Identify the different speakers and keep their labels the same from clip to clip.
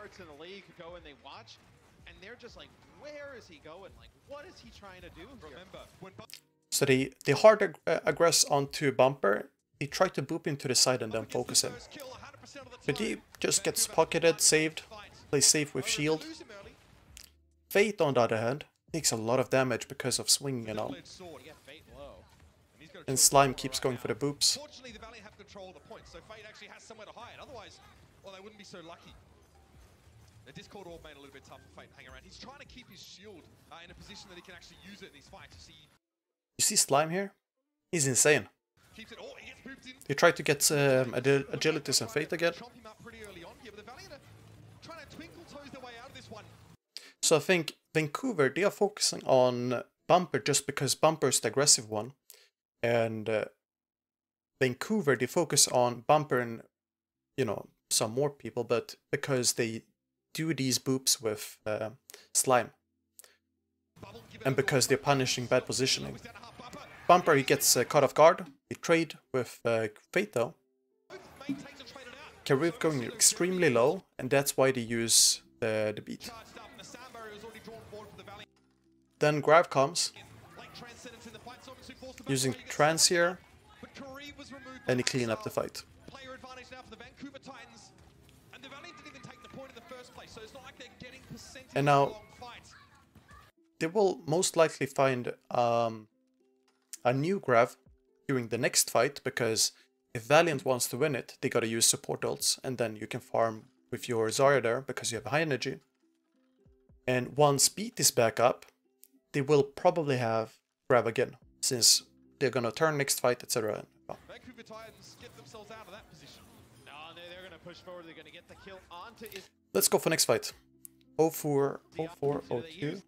Speaker 1: counterparts in the league go and they watch, and they're just like, where is he going? Like, what is he trying to do? Remember, when
Speaker 2: So they hard aggress onto Bumper. They try to boop him to the side and then focus him. But he just gets pocketed, saved, plays safe with shield. Fate, on the other hand, takes a lot of damage because of swinging and all. And Slime keeps going for the boops.
Speaker 3: Fortunately, the Valiant have control of the point, so Fate actually has somewhere to hide. Otherwise, well, they wouldn't be so lucky. The Discord Orb made it a little bit tough for Fate hang around. He's trying to keep his shield in a position that he can actually use it in these fights.
Speaker 2: You see Slime here? He's insane.
Speaker 3: Keeps it all, he gets booped in.
Speaker 2: They try to get Agilities and Fate again.
Speaker 3: Chomp him up pretty early on here, but the Valiant are trying to twinkle toes their way out of this one.
Speaker 2: So I think Vancouver, they are focusing on Bumper just because Bumper is the aggressive one. And Vancouver, they focus on Bumper and, you know, some more people, but because they do these boops with Slime. And because they're punishing bad positioning. Bumper, he gets caught off guard. They trade with Fate though. Karif going extremely low, and that's why they use the beat. Then Grav comes, using Trance here, and he clean up the fight. And now, they will most likely find a new Grav during the next fight, because if Valiant wants to win it, they gotta use support ults, and then you can farm with your Zarya there, because you have high energy. And once Beat is back up, they will probably have Grav again, since they're gonna turn next fight, etc.
Speaker 3: Vancouver Titans get themselves out of that position.
Speaker 1: No, they're going to push forward. They're going to get the kill onto his...
Speaker 2: Let's go for next fight. 04, 04, 02,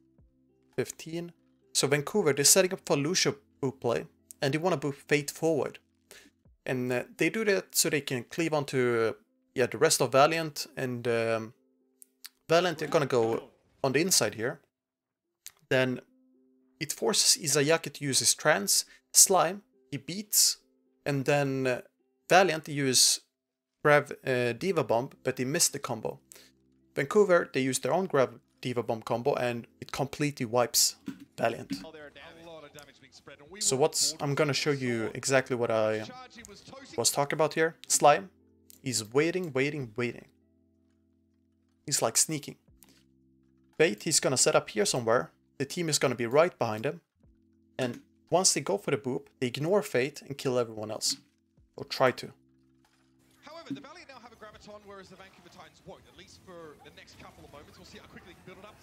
Speaker 2: 15. So Vancouver, they're setting up for Lucio boop play, and they want to boop Fate forward. And they do that so they can cleave onto the rest of Valiant, and Valiant, they're gonna go on the inside here. Then it forces Izayaki to use his trance, Slime, he beats, and then Valiant, they use Grav Diva Bomb, but they missed the combo. Vancouver, they use their own Grav Diva Bomb combo, and it completely wipes Valiant. So I'm gonna show you exactly what I was talking about here. Slime, he's waiting. He's like sneaking. Fate, he's gonna set up here somewhere. The team is gonna be right behind him. And once they go for the boop, they ignore Fate and kill everyone else. Or try to.
Speaker 3: However, the Valiant now have a Graviton, whereas the Vancouver Titans won't, at least for the next couple of moments. We'll see how quickly they can build it up.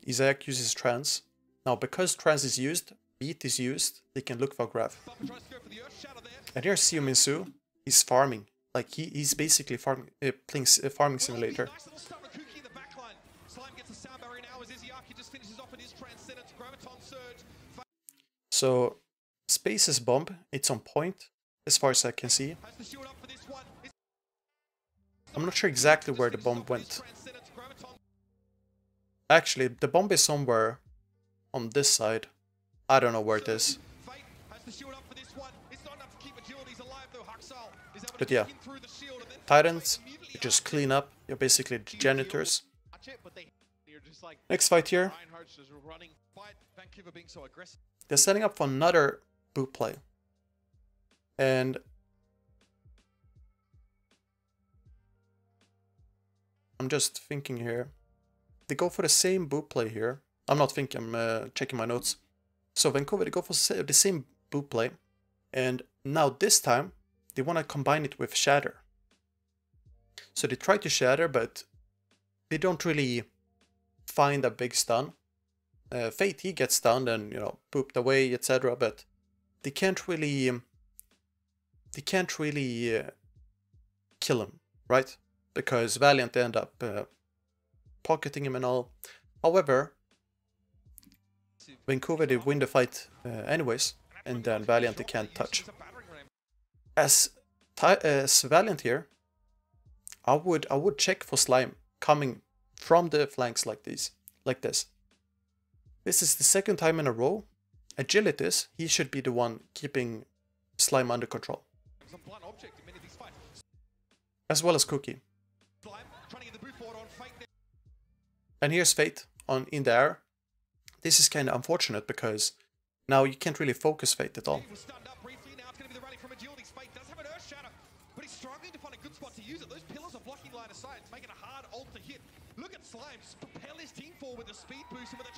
Speaker 2: Isaac uses Trance. Now, because Trance is used, Beat is used, they can look for Grav. And here's Siominsu. He's farming. Like, he's basically farming, playing Farming Simulator. So, Space's bomb, it's on point, as far as I can see. I'm not sure exactly where the bomb went. Actually, the bomb is somewhere on this side. I don't know where it is. But yeah, Titans, you just clean up. You're basically janitors. Next fight here. They're setting up for another boop play. And I'm just thinking here. They go for the same boop play here. I'm not thinking, I'm checking my notes. So Vancouver, they go for the same boop play. And now this time, they want to combine it with Shatter. So they try to Shatter, but they don't really find a big stun. Fate, he gets stunned and, you know, booped away, etc. But they can't really kill him, right? Because Valiant end up pocketing him and all. However, Vancouver, they win the fight anyways, and then Valiant they can't touch. As Valiant here, I would check for Slime coming from the flanks like this. This is the second time in a row. Agilities, he should be the one keeping Slime under control. as well as Cookie. And here's Fate in the air. This is kind of unfortunate because now you can't really focus Fate at all.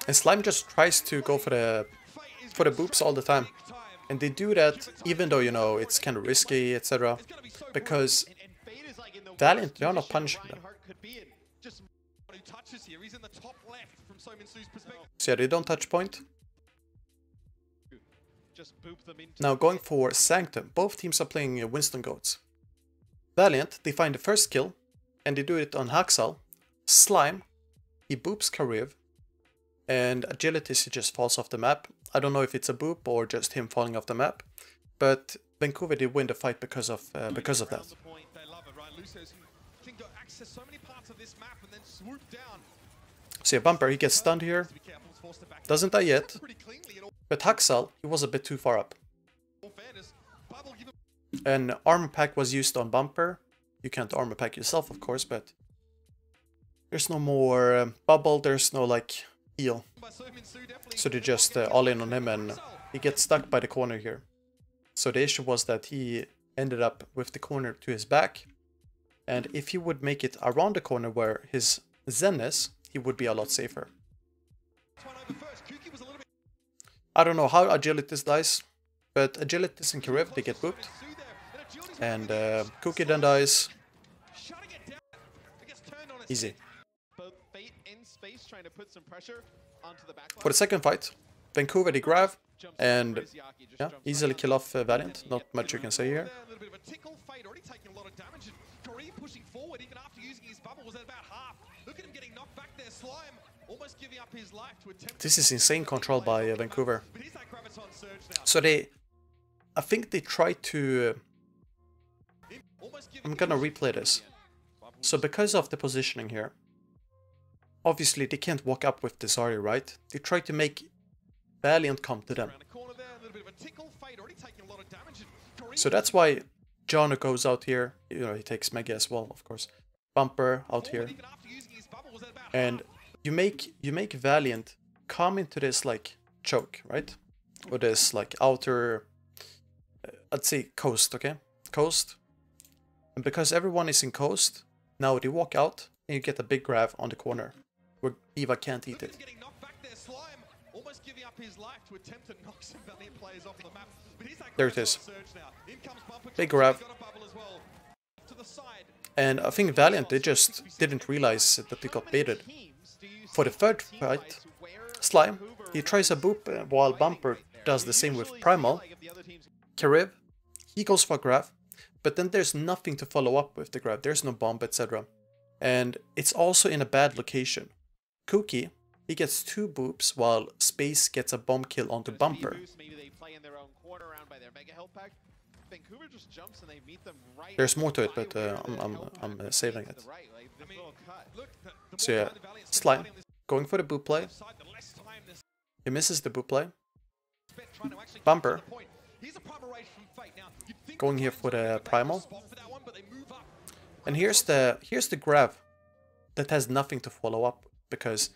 Speaker 2: And Slime just tries to go for the boops all the time. And they do that even though, you know, it's kind of risky, etc. Because Valiant, they're not punishing them. So yeah, they don't touch point. Now going for Sanctum, both teams are playing Winston Goats. Valiant, they find the first kill, and they do it on Haxal. Slime, he boops Kariv, and Agilities, he just falls off the map. I don't know if it's a boop or just him falling off the map, but Vancouver did win the fight because of that. So yeah, Bumper, he gets stunned here. Doesn't die yet. But Haxal, he was a bit too far up. And armor pack was used on Bumper. You can't armor pack yourself, of course, but there's no more bubble, there's no like heal. So they just all in on him, and he gets stuck by the corner here. So the issue was that he ended up with the corner to his back. And if he would make it around the corner where his Zen is, he would be a lot safer. I don't know how Agilities dies, but Agilities and Kariv, they get booped. And Cookie then dies. Easy. For the second fight, Vancouver, they grab and yeah, easily kill off Valiant. Not much you can say here. This is insane control by Vancouver. So I think they try to... I'm gonna replay this. So because of the positioning here, obviously they can't walk up with the Zarya, right? They try to make Valiant come to them. So that's why Jono goes out here. You know, he takes Mega as well, of course. Bumper out here. And you make Valiant come into this like choke, right? Or this like outer, I'd say coast, okay? Coast. And because everyone is in coast, now they walk out and you get a big grab on the corner where D.Va can't eat it. There it is. Big grab. And I think Valiant, they just didn't realize that they got baited. For the third fight, Slime, he tries a boop while Bumper does the same with Primal. Kariv, he goes for a grab, but then there's nothing to follow up with the grab. There's no bomb, etc. And it's also in a bad location. Cookie, he gets 2 boops while Space gets a bomb kill onto Bumper. There's more to it, but I'm saving it. So yeah, Slime going for the boop play. He misses the boop play. Bumper going here for the Primal. And here's the grab that has nothing to follow up, because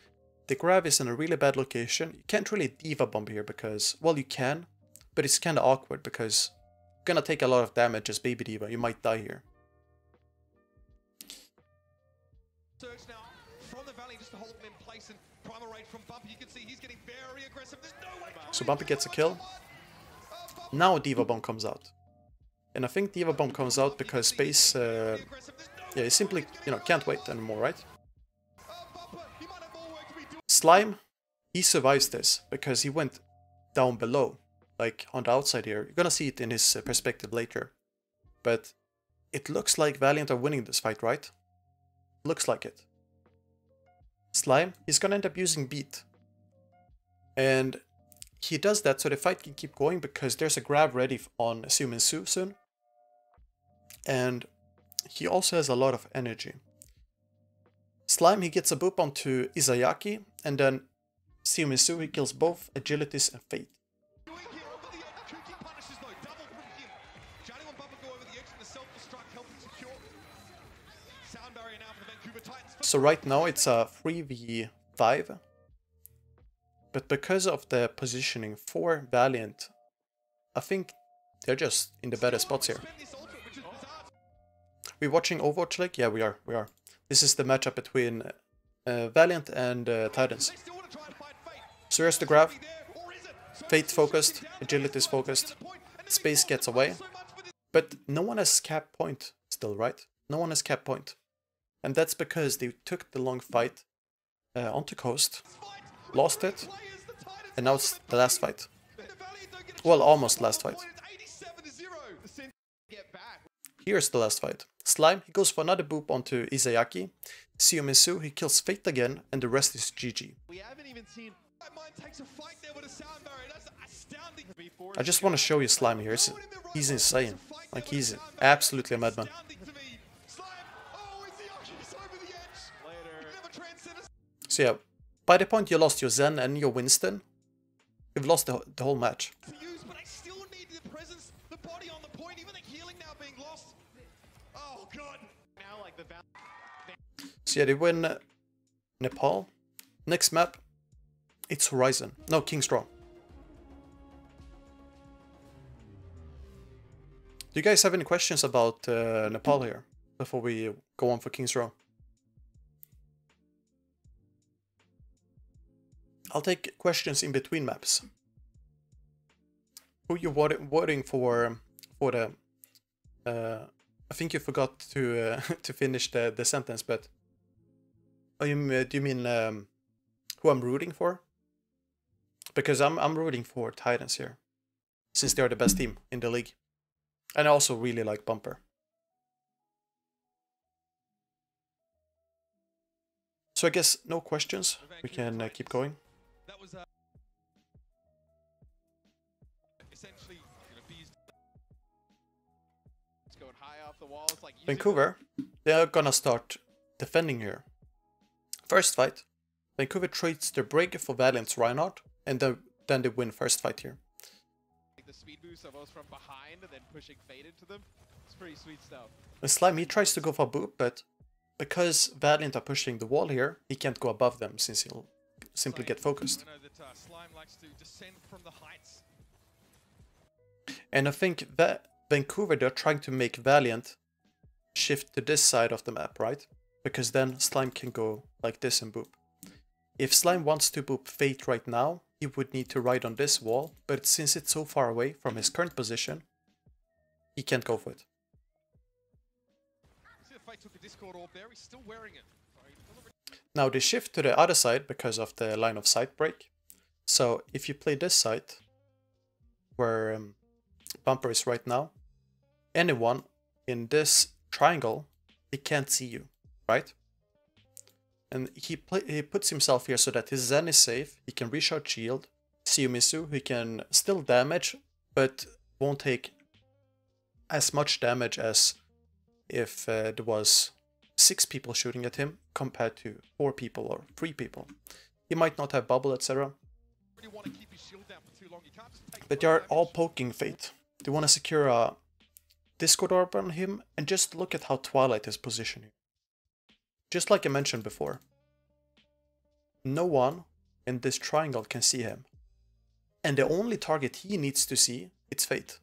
Speaker 2: the grab is in a really bad location. You can't really D.Va bomb here because, well, you can, but it's kind of awkward because you're gonna take a lot of damage as Baby D.Va. You might die here. So Bumper gets a kill. Now D.Va bomb comes out. And I think D.Va bomb comes out because Space, yeah, he simply, you know, can't wait anymore, right? Slime, he survives this because he went down below, like on the outside here. You're gonna see it in his perspective later. But it looks like Valiant are winning this fight, right? Looks like it. Slime, he's gonna end up using Beat. And he does that so the fight can keep going because there's a grab ready on Xiuminsu soon. And he also has a lot of energy. Slime, he gets a boop onto Izayaki, and then Xiuminsu, he kills both Agilities and Fate. So right now it's a 3v5. But because of the positioning for Valiant, I think they're just in the better spots here. We're watching Overwatch League? Yeah, we are. This is the matchup between Valiant and Titans. So here's the graph. Fate focused, agility is focused, space gets away. But no one has cap point still, right? No one has cap point. And that's because they took the long fight onto coast, lost it, and now it's the last fight. Well, almost last fight. Here's the last fight. Slime, he goes for another boop onto Izayaki. Siomisu, he kills Fate again, and the rest is GG.
Speaker 1: We haven't even seen.
Speaker 2: I just want to show you Slime here. He's insane. Like, he's absolutely a madman. So yeah, by the point you lost your Zen and your Winston, you've lost the whole match. So yeah, they win Nepal. Next map, it's Horizon. No, King's Row. Do you guys have any questions about Nepal here before we go on for King's Row? I'll take questions in between maps. Who you voting for the? I think you forgot to to finish the sentence, but do you mean who I'm rooting for? Because I'm rooting for Titans here, since they're the best team in the league, and I also really like Bumper. So I guess no questions. We can keep going.
Speaker 3: That was essentially,
Speaker 1: It's going high off the wall. It's like
Speaker 2: Vancouver, they're gonna start defending here. First fight, Vancouver trades their break for Valiant's Reinhardt, and then they win first fight here.
Speaker 1: the speed boost almost from behind and then pushing Fate into them. It's pretty sweet stuff.
Speaker 2: And Slime, he tries to go for a boop, but because Valiant are pushing the wall here, he can't go above them since he'll simply get focused.
Speaker 3: I know that Slime likes to descend from the heights.
Speaker 2: And I think that Vancouver, they're trying to make Valiant shift to this side of the map, right? Because then Slime can go like this and boop. If Slime wants to boop Fate right now, he would need to ride on this wall, but since it's so far away from his current position, he can't go for it.
Speaker 3: See the Fate took a Discord orb there, he's still wearing it.
Speaker 2: Now they shift to the other side because of the line of sight break. So if you play this side, where Bumper is right now, anyone in this triangle, he can't see you, right? And he puts himself here so that his Zen is safe, he can recharge shield, Siomisu, he can still damage, but won't take as much damage as if there was 6 people shooting at him compared to 4 people or 3 people. He might not have bubble, etc. But they are all poking Fate. They want to secure a Discord orb on him, and just look at how Twilight is positioning. Just like I mentioned before, no one in this triangle can see him. And the only target he needs to see, it's Fate.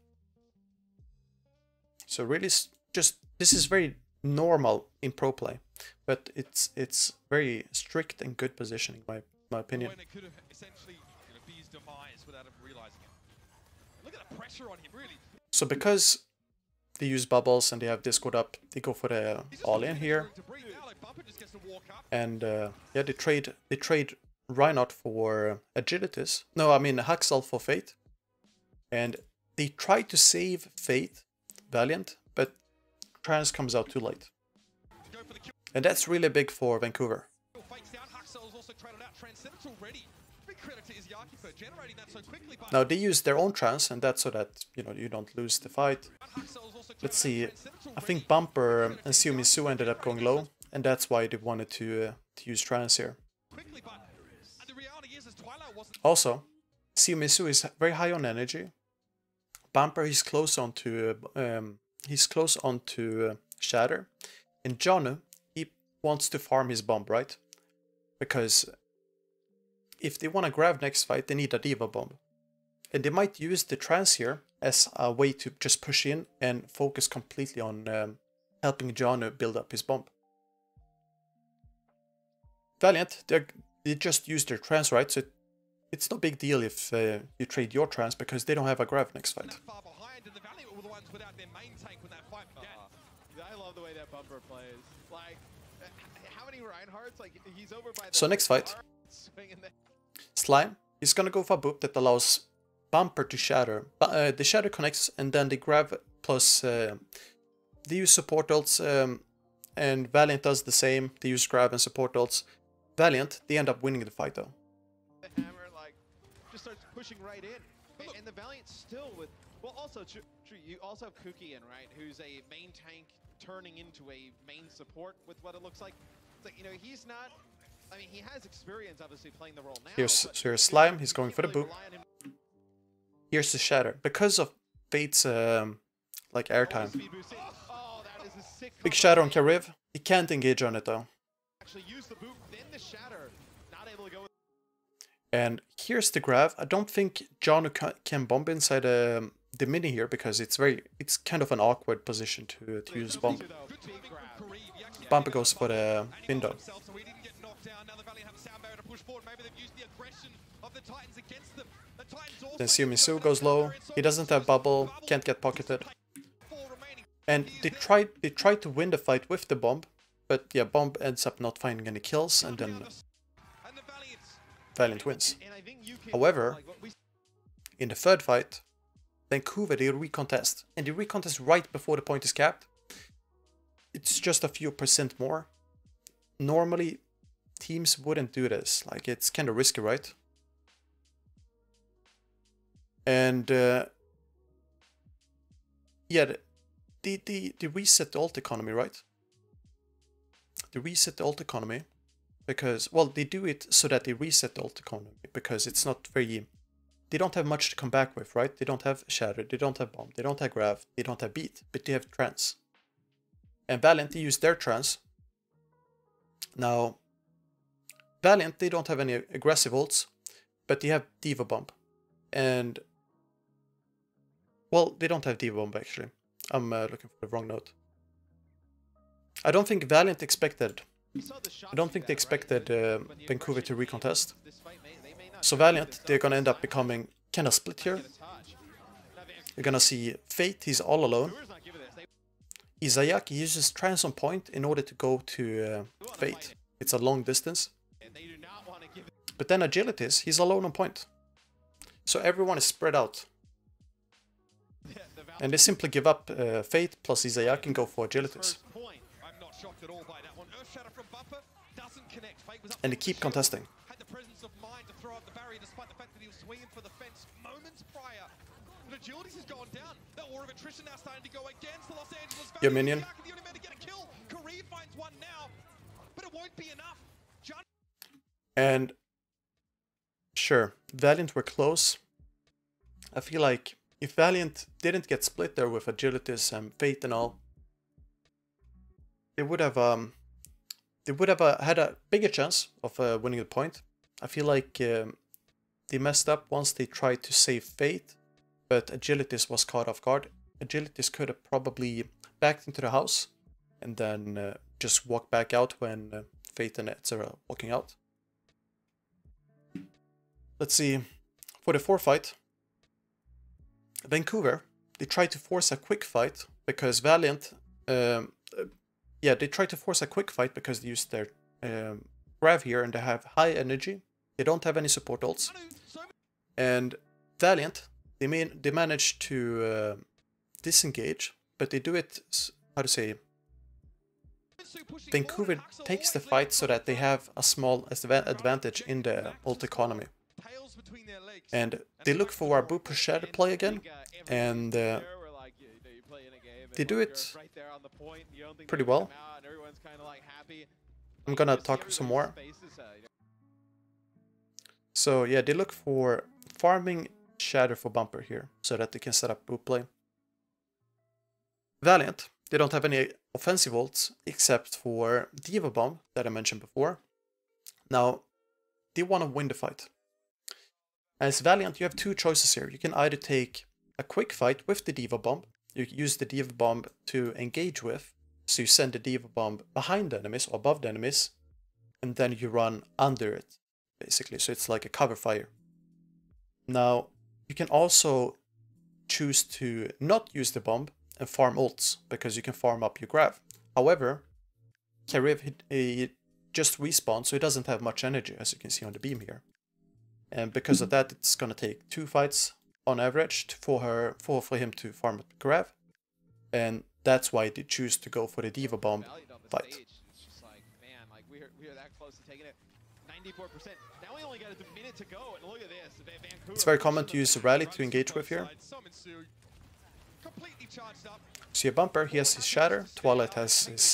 Speaker 2: So really, just this is very normal in pro play, but it's very strict and good positioning, my opinion.
Speaker 3: When it could have essentially be his demise without him realizing it. Look at the pressure on him, really.
Speaker 2: So because they use bubbles and they have Discord up, they go for the all-in here. And yeah, they trade Reinhardt for Agilities. No, I mean Haxel for Fate. And they try to save Fate, Valiant, but Trans comes out too late. And that's really big for Vancouver. Now they use their own trans, and that's so that you don't lose the fight. Let's see. I think Bumper and Siomisu ended up going low, and that's why they wanted to use trans here. Also, Siomisu is very high on energy. Bumper he's close onto Shatter, and Jonu wants to farm his bomb, right? Because if they want to grab next fight, they need a Diva bomb. And they might use the trance here as a way to just push in and focus completely on helping Janu build up his bomb. Valiant, they just use their trance, right? So it's no big deal if you trade your trance because they don't have a grab next fight.
Speaker 1: I love the way that Bumper plays. Like, how many Reinhardts? Like, he's over by the
Speaker 2: so next fight, Slime, he's gonna go for a boop that allows Bumper to shatter. The shatter connects and then the grab plus they use support ults and Valiant does the same. They use grab and support ults. Valiant, they end up winning the fight though.
Speaker 1: The hammer, like, just starts pushing right in. And the Valiant still with, well, also, true, you also have Kukian, right? Who's a main tank turning into a main support with what it looks like. It's like, you know, he's not, I mean, he has experience, obviously, playing the role now.
Speaker 2: Here's Slime, he's going for the boop. Here's the shatter. Because of Fate's, like, airtime. Big shatter on Kariv. He can't engage on it, though.
Speaker 1: Actually use the boop, then the shatter. Not able to go with.
Speaker 2: And here's the grab. I don't think Janu can bomb inside the mini here because it's kind of an awkward position to use bomb. Bumper goes for the window. Then Xiumisu goes low. He doesn't have bubble, can't get pocketed. And they tried to win the fight with the bomb, but yeah, bomb ends up not finding any kills, and then Valiant wins. However, in the third fight, Vancouver, they recontest. And they recontest right before the point is capped. It's just a few % more. Normally, teams wouldn't do this. Like, it's kind of risky, right? And, yeah, they reset the alt economy, right? They reset the alt economy because, well, they do it so that they reset the alt economy because it's not very, they don't have much to come back with, right? They don't have shatter, they don't have bomb, they don't have grav, they don't have beat, but they have trance. And Valiant, they use their trance. Now, Valiant, they don't have any aggressive ults, but they have Diva bomb. And, well, they don't have Diva bomb actually. I'm looking for the wrong note. I don't think Valiant expected. I don't think they expected Vancouver to recontest. So Valiant, they're gonna end up becoming kind of split here. You're gonna see Fate, he's all alone. Izayaki uses trance on point in order to go to Fate. It's a long distance. But then Agilities, he's alone on point. So everyone is spread out. And they simply give up Fate plus Izayaki and go for Agilities. And they keep contesting. Your minion. And sure, Valiant were close. I feel like if Valiant didn't get split there with Agilities and Fate and all, they would have had a bigger chance of winning the point. I feel like they messed up once they tried to save Fate, but Agilities was caught off guard. Agilities could have probably backed into the house and then just walked back out when Fate and Etzer are walking out. Let's see, for the fourth fight, Vancouver, they tried to force a quick fight because Valiant, yeah, they tried to force a quick fight because they used their grav here and they have high energy. They don't have any support ults. And Valiant, they managed to disengage, but they do it, how to say, Vancouver takes the fight so that they have a small advantage in the ult economy. And they look for our boop push shatter play again, and they do it pretty well. I'm gonna talk some more. So yeah, they look for farming shatter for bumper here, so that they can set up boop play. Valiant, They don't have any offensive ults except for Diva Bomb that I mentioned before. Now, they want to win the fight. As Valiant, you have two choices here. You can either take a quick fight with the Diva Bomb. You use the Diva Bomb to engage with. So you send the Diva Bomb behind the enemies or above the enemies. And then you run under it, basically. So it's like a cover fire. Now, you can also choose to not use the bomb and farm ults, because you can farm up your grav. However, Karev he just respawns, so he doesn't have much energy, as you can see on the beam here. And because of that, it's gonna take 2 fights on average for him to farm up grav. And that's why they choose to go for the Diva Bomb fight.
Speaker 1: It's just like, man, like we are that close to taking it. 94%. Now we only got a minute to go, and look at this. Vancouver,
Speaker 2: It's very common to use a rally to engage with here. See a Bumper, he has his Shatter, Twilight has his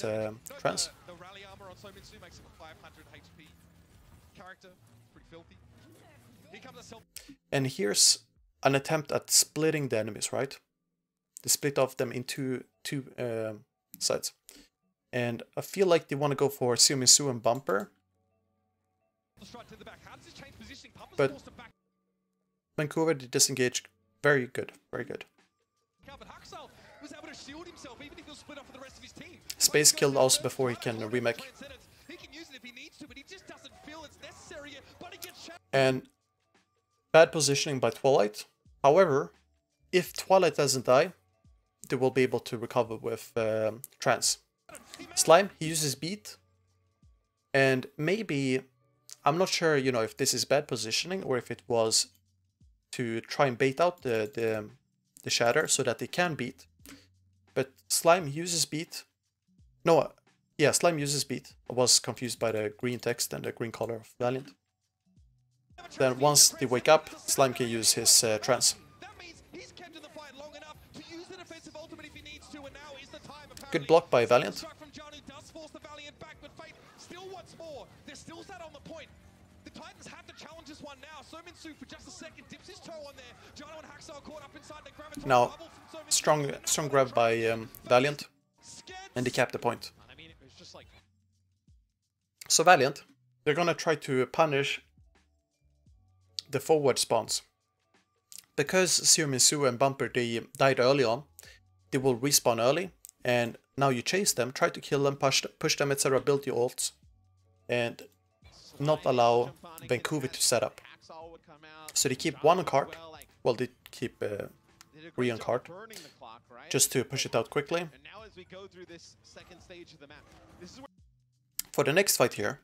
Speaker 2: Trance.
Speaker 3: The rally armor on Sominsu makes him a 500 HP character. Pretty filthy. Here comes a self.
Speaker 2: And here's an attempt at splitting the enemies, right? They split off them into two sides. And I feel like they want to go for Xiuminsu and Bumper. But Vancouver, they disengage. Very good, very good. Space killed also before he can remake. And bad positioning by Twilight. However, if Twilight doesn't die, they will be able to recover with Trance. Slime, he uses Beat. And maybe, I'm not sure, you know, if this is bad positioning or if it was to try and bait out the Shatter so that they can beat. But Slime uses Beat. No, yeah, Slime uses Beat. I was confused by the green text and the green color of Valiant. Then once they wake up, Slime can use his Trance. Good block by Valiant. Now, strong grab by Valiant, and they cap the point. So Valiant, they're gonna try to punish the forward spawns. Because Xiuminsu and Bumper, they died early on, they will respawn early, and now you chase them, try to kill them, push them, etc., build your ults, and not allow Vancouver to set up. So they keep 1 on cart, well, they keep 3 on cart, just to push it out quickly. For the next fight here,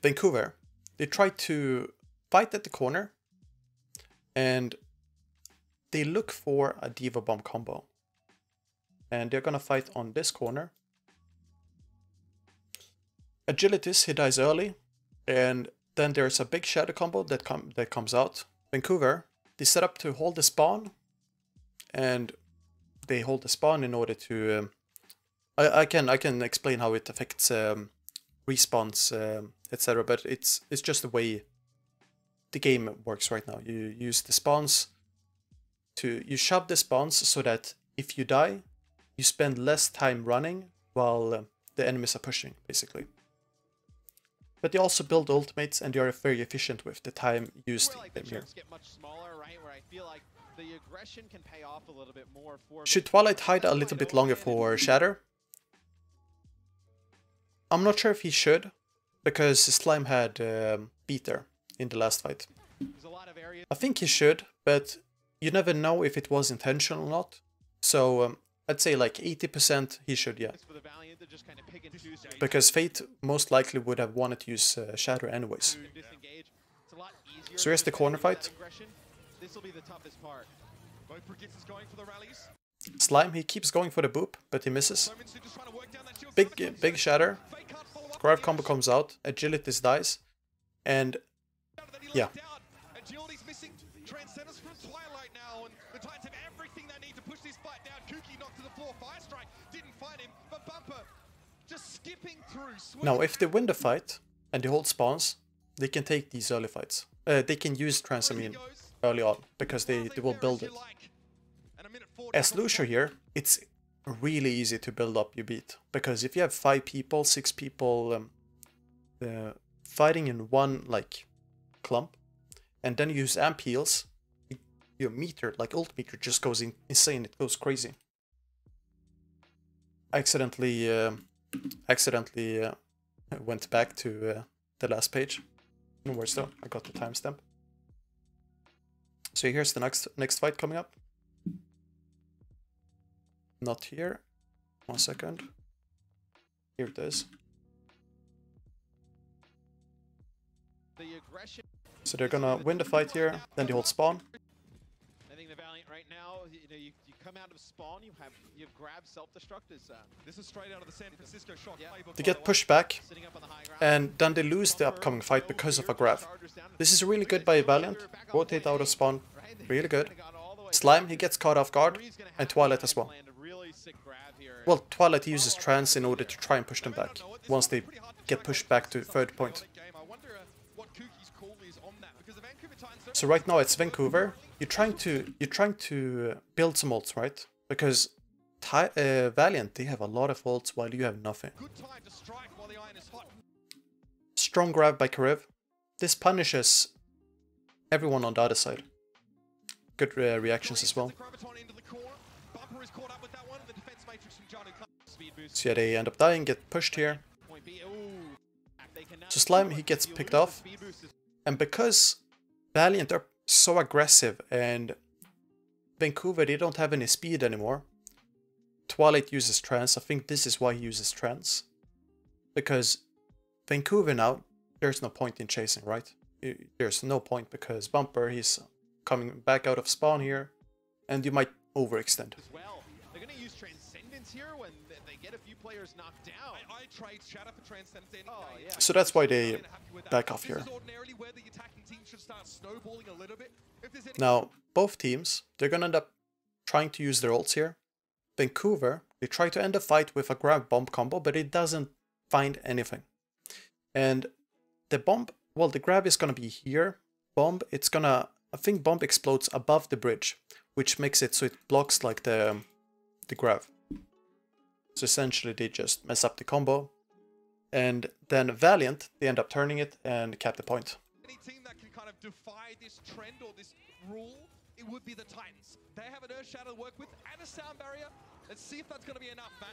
Speaker 2: Vancouver, they try to fight at the corner, and they look for a Diva Bomb combo. And they're gonna fight on this corner. Agilities, he dies early, and then there's a big Shadow combo that comes out. Vancouver, they set up to hold the spawn, and they hold the spawn in order to... I can explain how it affects respawns, etc. But it's just the way the game works right now. You use the spawns you shove the spawns so that if you die, you spend less time running while the enemies are pushing, basically. But they also build ultimates, and they are very efficient with the time used in here. Should Twilight hide a little bit longer for Shatter? I'm not sure if he should, because Slime had Beater in the last fight. I think he should, but you never know if it was intentional or not. So I'd say like 80% he should, yeah. Because Fate most likely would have wanted to use Shatter anyways. So here's the corner fight. Slime, he keeps going for the boop, but he misses. Big Shatter. Grav combo comes out, Agilities dies, and yeah. Now, if they win the fight and they hold spawns, they can take these early fights. They can use Transamine early on because they will build it. As Lucio here, it's really easy to build up your beat. Because if you have 5 people, 6 people fighting in one like clump, and then you use amp heals, your meter, like ult meter, just goes insane. It goes crazy. I accidentally went back to the last page. No worries though, I got the timestamp. So here's the next fight coming up. Not here. 1 second. Here it is. So they're gonna win the fight here, then they hold spawn.
Speaker 1: I think the Valiant right now, you come out of spawn, you have grab self-destruct as
Speaker 3: This is straight out of the San Francisco shot.
Speaker 2: They get pushed back, and then they lose the upcoming fight because of a grab. This is really good by Valiant. Rotate out of spawn, really good. Slime, he gets caught off guard, and Twilight as well. Well, Twilight uses trance in order to try and push them back, once they get pushed back to third point. So right now it's Vancouver. You're trying to build some ults, right? Because Valiant, they have a lot of ults while you have nothing. Strong grab by Karev. This punishes everyone on the other side. Good reactions as well. So yeah, they end up dying, get pushed here. So Slime, he gets picked off. And because Valiant are so aggressive and Vancouver, they don't have any speed anymore, Twilight uses trance. I think this is why he uses trance. Because Vancouver now, there's no point in chasing, right? There's no point because Bumper, he's coming back out of spawn here, and you might overextend.
Speaker 1: Well, they're going to use Transcendence here when they get a few players knocked down.
Speaker 3: I trade Shatter for Transcendence any day.
Speaker 2: So that's why they back off here. Now, both teams, they're going to end up trying to use their ults here. Vancouver, they try to end the fight with a grab bomb combo, but it doesn't find anything. And the bomb, well, the grab is going to be here. Bomb, it's going to, I think bomb explodes above the bridge, which makes it so it blocks like the grab. So essentially they just mess up the combo. And then Valiant, they end up turning it and cap the point.
Speaker 3: Any team that can kind of defy this trend or this rule, it would be the Titans. They have an Earth Shadow to work with and a sound barrier. Let's see if that's going to be enough, man.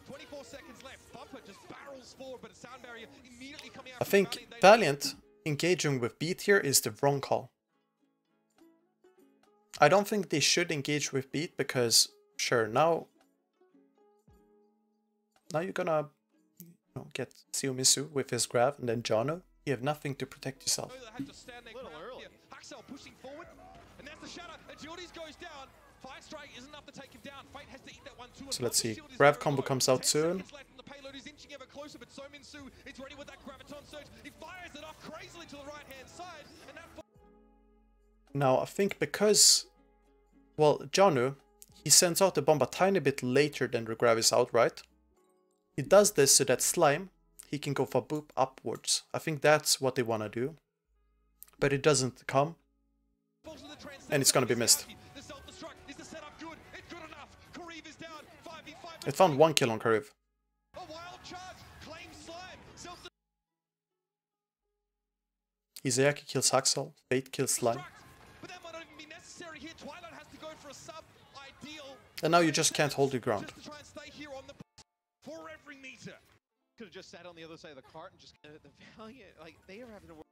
Speaker 3: 24 seconds left. Bumper just barrels forward, but a sound barrier immediately coming out.
Speaker 2: I think Valiant engaging with Beat here is the wrong call. I don't think they should engage with Beat because, sure, now you're gonna get Xiumisu with his grab, and then Jono. You have nothing to protect yourself.
Speaker 3: Pushing forward, and that's the shadow. Agilities goes down. Fire strike isn't enough to take him down. Fate has to eat that one too.
Speaker 2: So let's see. Grab combo comes out soon.
Speaker 3: The payload is inching ever closer, but Sominsu is ready with that graviton surge. He fires it off crazily to the right hand side, and that.
Speaker 2: Now I think because, well, Janu, he sends out the bomb a tiny bit later than the grab is out, right? He does this so that Slime, he can go for boop upwards. I think that's what they want to do. But it doesn't come. And it's going to be missed. It found 1 kill on Karev. Izayaki kills Haxel. Fate kills Slime. And now you just can't hold your ground.
Speaker 1: Could have just sat on the other side of the cart and just the Valiant, like they are having to work.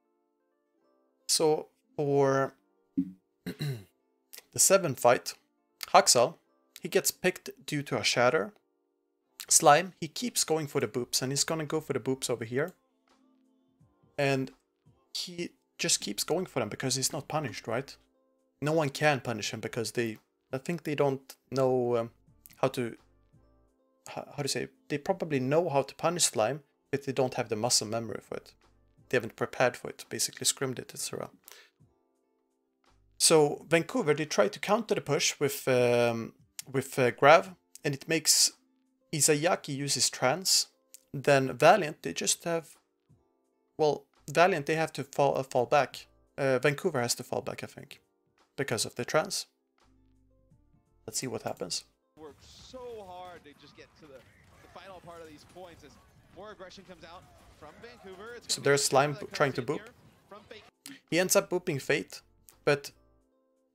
Speaker 2: So for the 7th fight, Haxel, he gets picked due to a shatter. Slime, he keeps going for the boops, and he's gonna go for the boops over here. And he just keeps going for them because he's not punished, right? No one can punish him because I think they don't know how to say, they probably know how to punish Slime, but they don't have the muscle memory for it. They haven't prepared for it, basically scrimmed it, etc. So Vancouver, they try to counter the push with Grav, and it makes Izayaki use his trance. Then Valiant, they just have, well, Valiant, they have to fall back. Vancouver has to fall back, I think, because of the trance. Let's see what happens.
Speaker 1: Worked so hard just get to the final part of these points as more aggression comes out from Vancouver.
Speaker 2: So there's Slime trying to boop. He ends up booping Fate, but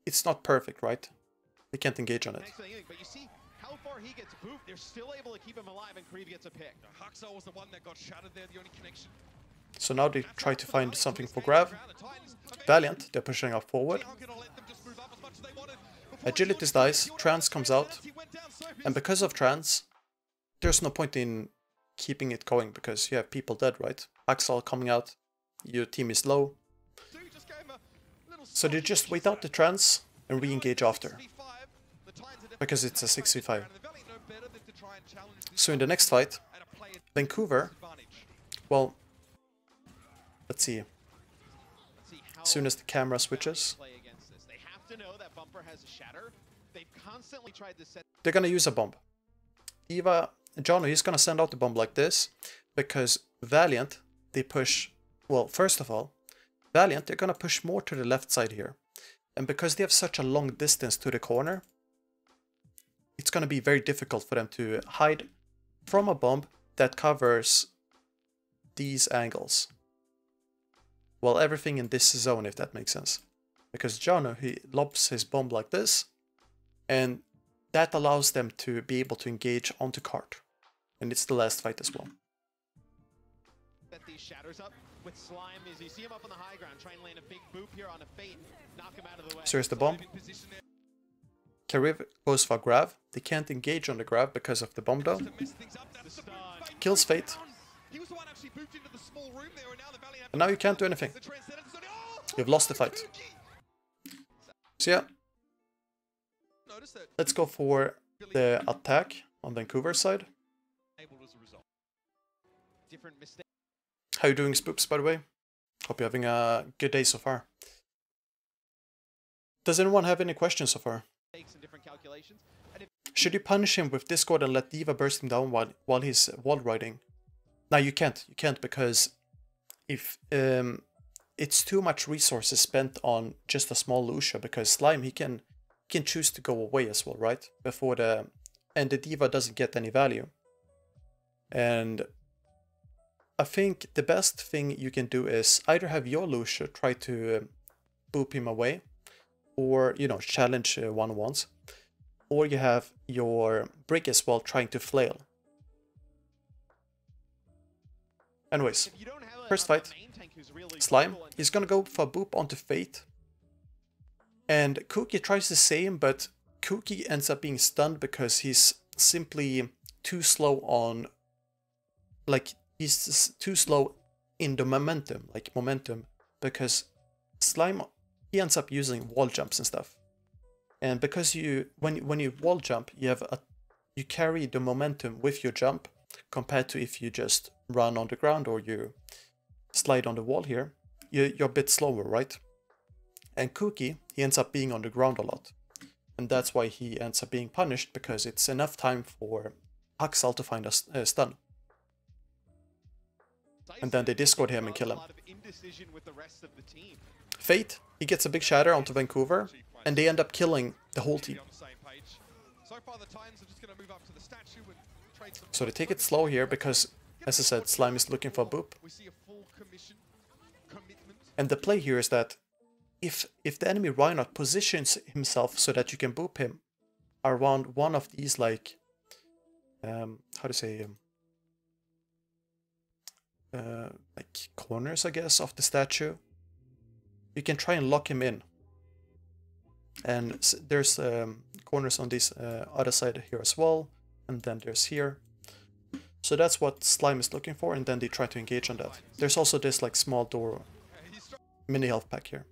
Speaker 2: it's not perfect, right? They can't engage on it.
Speaker 1: But you see how far he gets booped, they're still able to keep him alive, and Kriv gets a pick.
Speaker 3: Huxel was the one that got shattered there, the only connection.
Speaker 2: So now they try to find something for Grav. Valiant, they're pushing up forward. Agilities dies, Trance comes out. And because of Trance, there's no point in keeping it going because you have people dead, right? Axel coming out, your team is low. So they just wait out the Trance and re-engage after. Because it's a 6v5. So in the next fight, Vancouver, well, let's see. As soon as the camera switches, they're gonna use a bomb. Jono, he's gonna send out the bomb like this because Valiant, they push. Well, first of all, Valiant, they're gonna push more to the left side here, and because they have such a long distance to the corner, it's gonna be very difficult for them to hide from a bomb that covers these angles. Well, everything in this zone, if that makes sense. Because Jono, he lobs his bomb like this, and that allows them to be able to engage onto cart. And it's the last fight as well.
Speaker 1: Set these shatters up with Slime as you see him up on the high ground, try and land a big boop here on a Fate, knock him out of the way.
Speaker 2: So here's the bomb. Kariv goes for Grav. They can't engage on the Grav because of the bomb though. Kills Fate. And now you can't do anything. You've lost the fight. So yeah. Let's go for the attack on Vancouver's side. How you doing, Spoops, by the way? Hope you're having a good day so far. Does anyone have any questions so far? Should you punish him with Discord and let D.Va burst him down while he's wall riding? No, you can't. You can't because if it's too much resources spent on just a small Lucia, because Slime he can choose to go away as well, right? Before the D.Va doesn't get any value. And I think the best thing you can do is either have your Lucia try to boop him away, or you know, challenge one-on-ones, or you have your Brig as well trying to flail. Anyways, first fight, Slime, he's gonna go for a boop onto Fate. And Cookie tries the same, but Cookie ends up being stunned because he's simply too slow on, like, he's too slow in the momentum, because Slime, he ends up using wall jumps and stuff. And because when you wall jump, you carry the momentum with your jump compared to if you just run on the ground or you slide on the wall here, you're a bit slower, right? And Cookie, he ends up being on the ground a lot. And that's why he ends up being punished, because it's enough time for Huxel to find a stun. And then they Discord him and kill him. Fate, he gets a big shatter onto Vancouver, and they end up killing the whole team. So they take it slow here because, as I said, Slime is looking for a boop. And the play here is that if the enemy Reinhardt positions himself so that you can boop him around one of these, like, how to say, like corners, I guess, of the statue, you can try and lock him in. And there's corners on this other side here as well, and then there's here. So that's what Slime is looking for, and then they try to engage on that. There's also this like small door mini health pack here.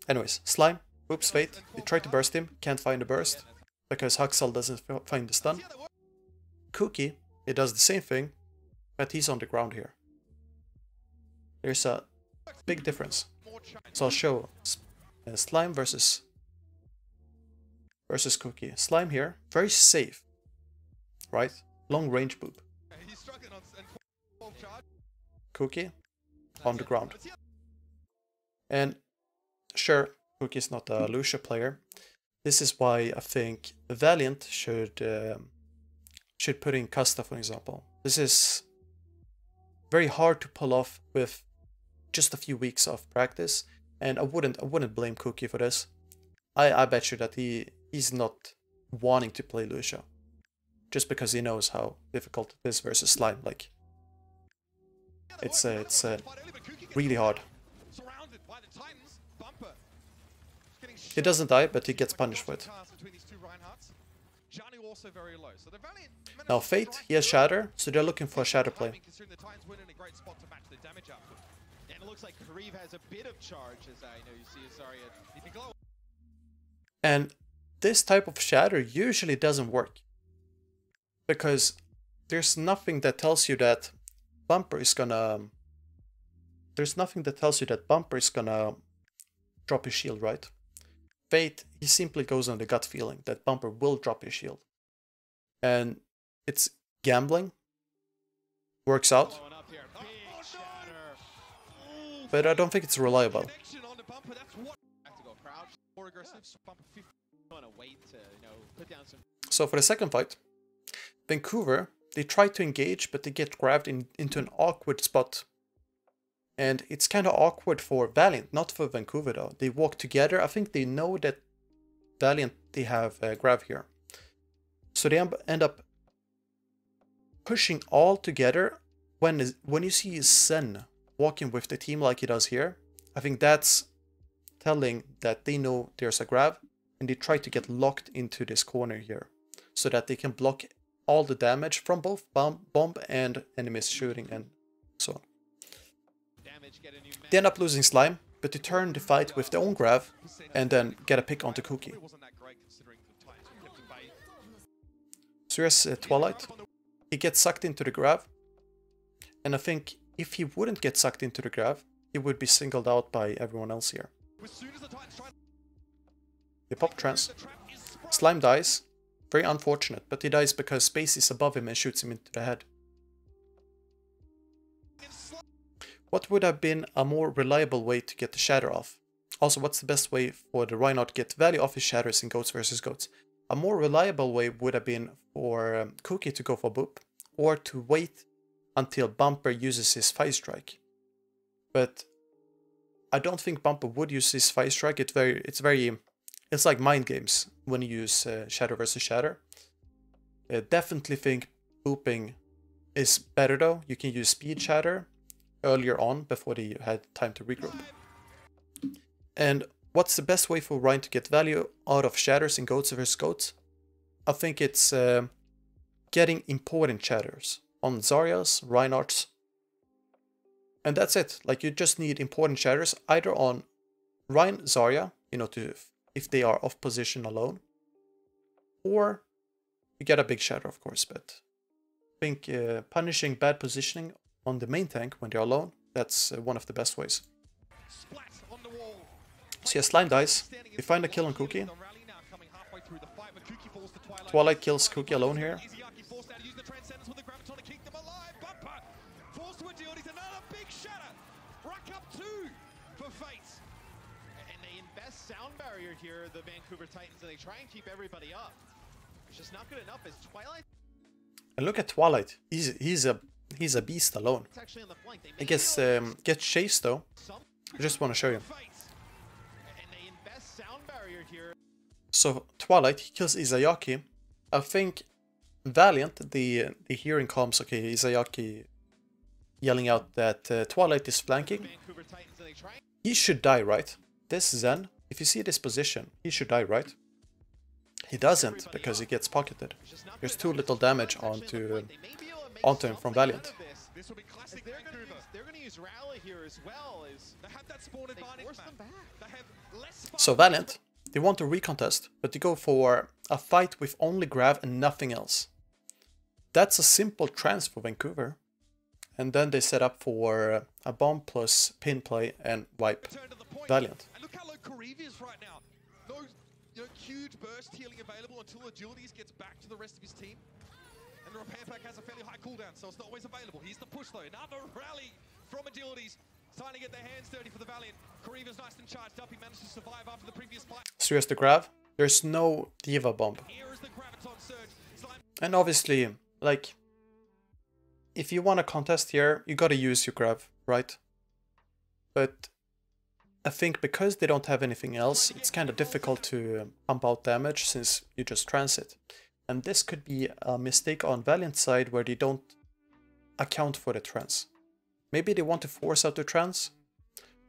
Speaker 2: Anyways, Slime, oops, Fate, they try to burst him, can't find the burst, because Huxel doesn't find the stun. Cookie, he does the same thing, but he's on the ground here. There's a big difference. So I'll show Slime versus Cookie. Slime here, very safe, right? Long range boop. Cookie on the ground. And sure, Cookie's not a Lucia player. This is why I think Valiant should should put in Kasta, for example. This is very hard to pull off with just a few weeks of practice, and I wouldn't blame Cookie for this. I bet you that he's not wanting to play Lucio, just because he knows how difficult it is versus Slime. Like, it's really hard. He doesn't die, but he gets punished for it. Now Fate, he has Shatter, so they're looking for a Shatter play.
Speaker 1: And it looks like Kariv has a bit of charge, as I know you see Zarya.
Speaker 2: And this type of Shatter usually doesn't work, because there's nothing that tells you that Bumper is gonna... There's nothing that tells you that Bumper is gonna drop his shield, right? Fate, he simply goes on the gut feeling that Bumper will drop his shield. And it's gambling. Works out. But I don't think it's reliable. So for the second fight, Vancouver, they try to engage, but they get grabbed into an awkward spot. And it's kind of awkward for Valiant, not for Vancouver though. They walk together. I think they know that Valiant, they have grab here. So they end up pushing all together. When you see Zen walking with the team like he does here, I think that's telling that they know there's a grab, and they try to get locked into this corner here so that they can block all the damage from both bomb and enemies shooting and so on. They end up losing Slime, but they turn the fight with their own grab and then get a pick onto Cookie. So here's Twilight. He gets sucked into the grab, and I think if he wouldn't get sucked into the grab, he would be singled out by everyone else here. They pop trance. Slime dies. Very unfortunate, but he dies because Space is above him and shoots him into the head. What would have been a more reliable way to get the Shatter off? Also, what's the best way for the Reinhardt to get value off his Shatters in Goats versus Goats? A more reliable way would have been for Cookie to go for Boop, or to wait until Bumper uses his Fire Strike. But I don't think Bumper would use his Fire Strike. It's like mind games when you use Shatter versus Shatter. I definitely think booping is better though. You can use Speed Shatter earlier on before they had time to regroup. And what's the best way for Ryan to get value out of Shatters in Goats versus Goats? I think it's getting important Shatters on Zarya's, Reinhardt's. And that's it. Like, you just need important Shatters either on Rein, Zarya, you know, if they are off position alone, or you get a big Shatter, of course. But I think punishing bad positioning on the main tank when they're alone, that's one of the best ways. So yeah, Slime dies. They find a kill on Cookie. Twilight kills Cookie alone here.
Speaker 1: Sound barrier here, the Vancouver Titans, and they try and keep everybody up. It's just not good enough as Twilight.
Speaker 2: And look at Twilight. He's a beast alone. I guess gets chased though. I just want to show you. So Twilight, he kills Izayaki. I think Valiant, the hearing comms, okay, Izayaki yelling out that Twilight is flanking. He should die, right? This Zen, if you see this position, he should die, right? He doesn't, because he gets pocketed. There's too little damage onto him from Valiant. So Valiant, they want to recontest, but they go for a fight with only grab and nothing else. That's a simple trance for Vancouver. And then they set up for a bomb plus pin play and wipe Valiant.
Speaker 3: And look how low Kariv is right now. No huge burst healing available until Agilities gets back to the rest of his team. And the repair pack has a fairly high cooldown, so it's not always available. Here's the push though. Another rally from Agilities. Trying to get their hands dirty for the Valiant. Kariv is nice and charged up. He managed to survive after the previous fight.
Speaker 2: So here's the grab. There's no Diva bomb.
Speaker 3: Here is the Graviton surge.
Speaker 2: And obviously, like, if you want to contest here, you gotta use your grab, right? But I think because they don't have anything else, it's kind of difficult to pump out damage since you just transit. And this could be a mistake on Valiant's side where they don't account for the trans. Maybe they want to force out the trans,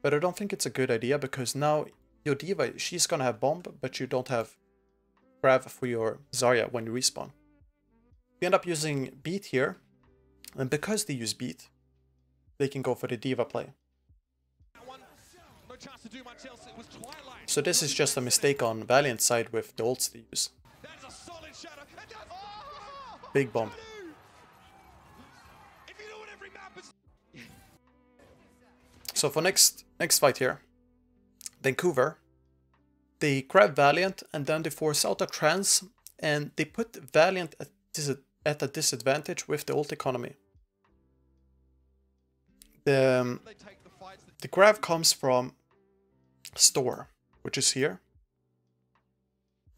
Speaker 2: but I don't think it's a good idea because now your D.Va, she's gonna have bomb, but you don't have grab for your Zarya when you respawn. You end up using beat here, and because they use beat, they can go for the D.Va play. So this is just a mistake on Valiant's side with the ults they use. Big bomb. So for next fight here, Vancouver, they grab Valiant and then they force out a trans and they put Valiant at a disadvantage with the ult economy. The grab comes from Store, which is here.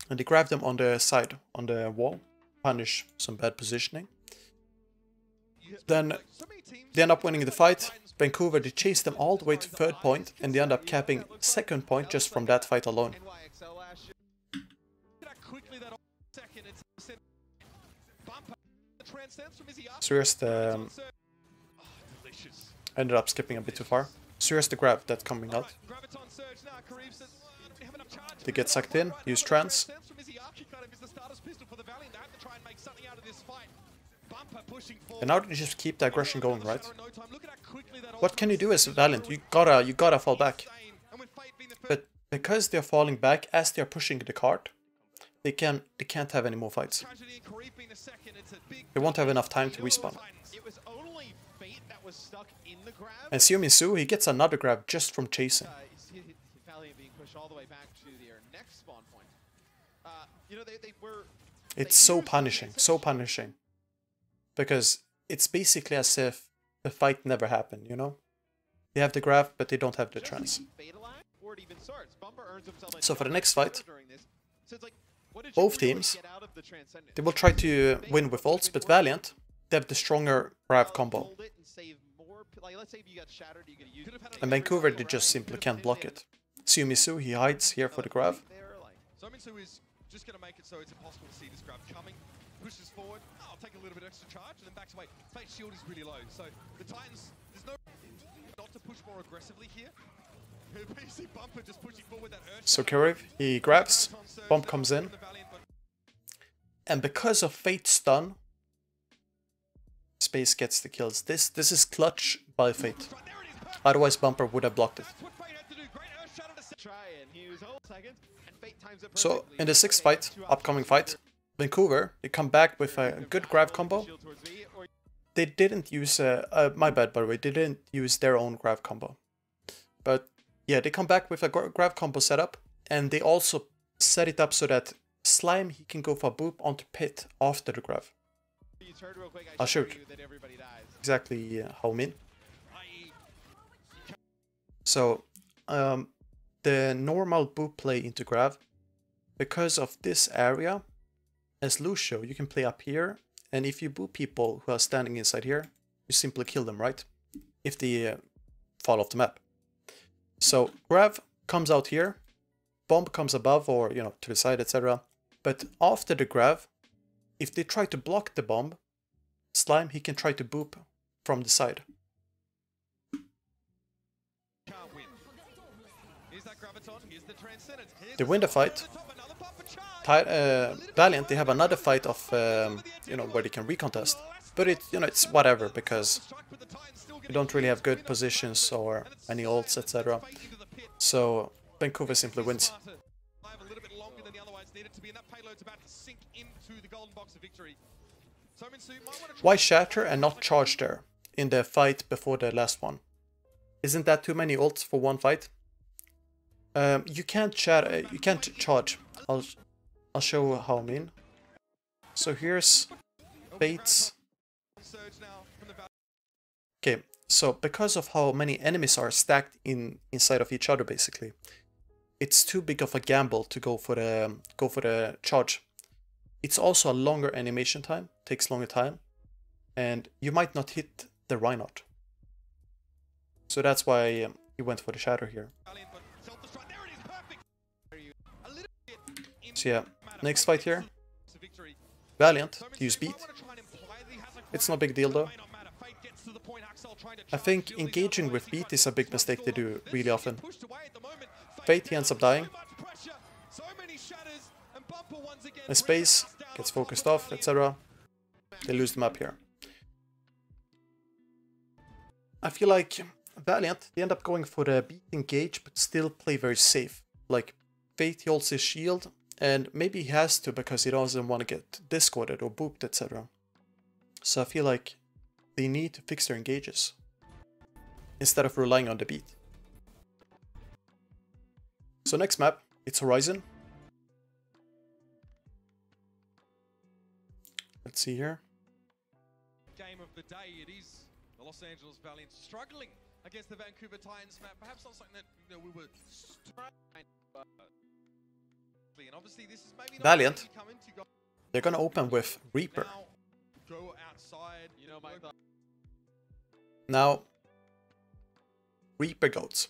Speaker 2: And they grab them on the side, on the wall, punish some bad positioning. Then they end up winning the fight. Vancouver, they chase them all the way to third point, and they end up capping second point just from that fight alone. So here's the... ended up skipping a bit too far. So here's the grab that's coming out. They get sucked in, use trans. And now they just keep the aggression going, right? What can you do as Valiant? You gotta fall back. But because they're falling back as they're pushing the cart, they can't have any more fights. They won't have enough time to respawn. And Xiuminsu, he gets another grab just from chasing. It's so punishing, so punishing. Because it's basically as if the fight never happened, you know? They have the grab, but they don't have the trans. So for the next fight, both teams, they will try to win with ults, but Valiant, they have the stronger grab combo. And Vancouver, they just simply can't block it. Xiuminsu, he hides here for the grab.
Speaker 3: Xiuminsu is just going to make it so it's impossible to see this grab coming. Pushes forward, I'll take a little bit extra charge, and then backs away. Fate's shield is really low, so the Titans, there's no not to push more aggressively here. PC Bumper just pushing forward that urge.
Speaker 2: So Kariv, he grabs, Bump comes in, and because of Fate's stun, Space gets the kills. This is clutch by Fate. Otherwise Bumper would have blocked it. So in the sixth fight, upcoming fight, Vancouver, they come back with a good grab combo. They didn't use, my bad by the way, they didn't use their own grab combo. But yeah, they come back with a grab combo setup, and they also set it up so that Slime, he can go for a boop onto Pit after the grab. I'll show you exactly how I mean. So, the normal boop play into grab, because of this area, as Lucio, you can play up here, and if you boop people who are standing inside here, you simply kill them, right? If they fall off the map. So grab comes out here, bomb comes above or, you know, to the side, etc. But after the grab, if they try to block the bomb, Slime, he can try to boop from the side. They win the fight. Valiant, they have another fight of, you know, where they can recontest. But it, you know, it's whatever, because you don't really have good positions or any ults, etc. So Vancouver simply wins. Why Shatter and not Charge there in the fight before the last one? Isn't that too many ults for one fight? You can't charge. I'll show how I mean. So here's Fates. Okay, so because of how many enemies are stacked inside of each other, basically, it's too big of a gamble to go for the charge. It's also a longer animation time, takes longer time, and you might not hit the Reinhardt. So that's why he went for the Shadow here. So yeah, next fight here. Valiant, use beat. It's no big deal though. I think engaging with beat is a big mistake they do really often. Fate, he ends up dying. A space gets focused off, etc. They lose the map here. I feel like Valiant, they end up going for the beat engage, but still play very safe. Like, Fate, he holds his shield, and maybe he has to because he doesn't want to get discorded or booped, etc. So I feel like they need to fix their engages instead of relying on the beat. So next map, it's Horizon. Let's see here.
Speaker 3: Game of the day, it is the Los Angeles Valiant struggling against the Vancouver Titans map. Perhaps not something that we were and obviously this is maybe not
Speaker 2: Valiant. They're gonna open with Reaper.
Speaker 3: Go outside, you know,
Speaker 2: Now, Reaper goats.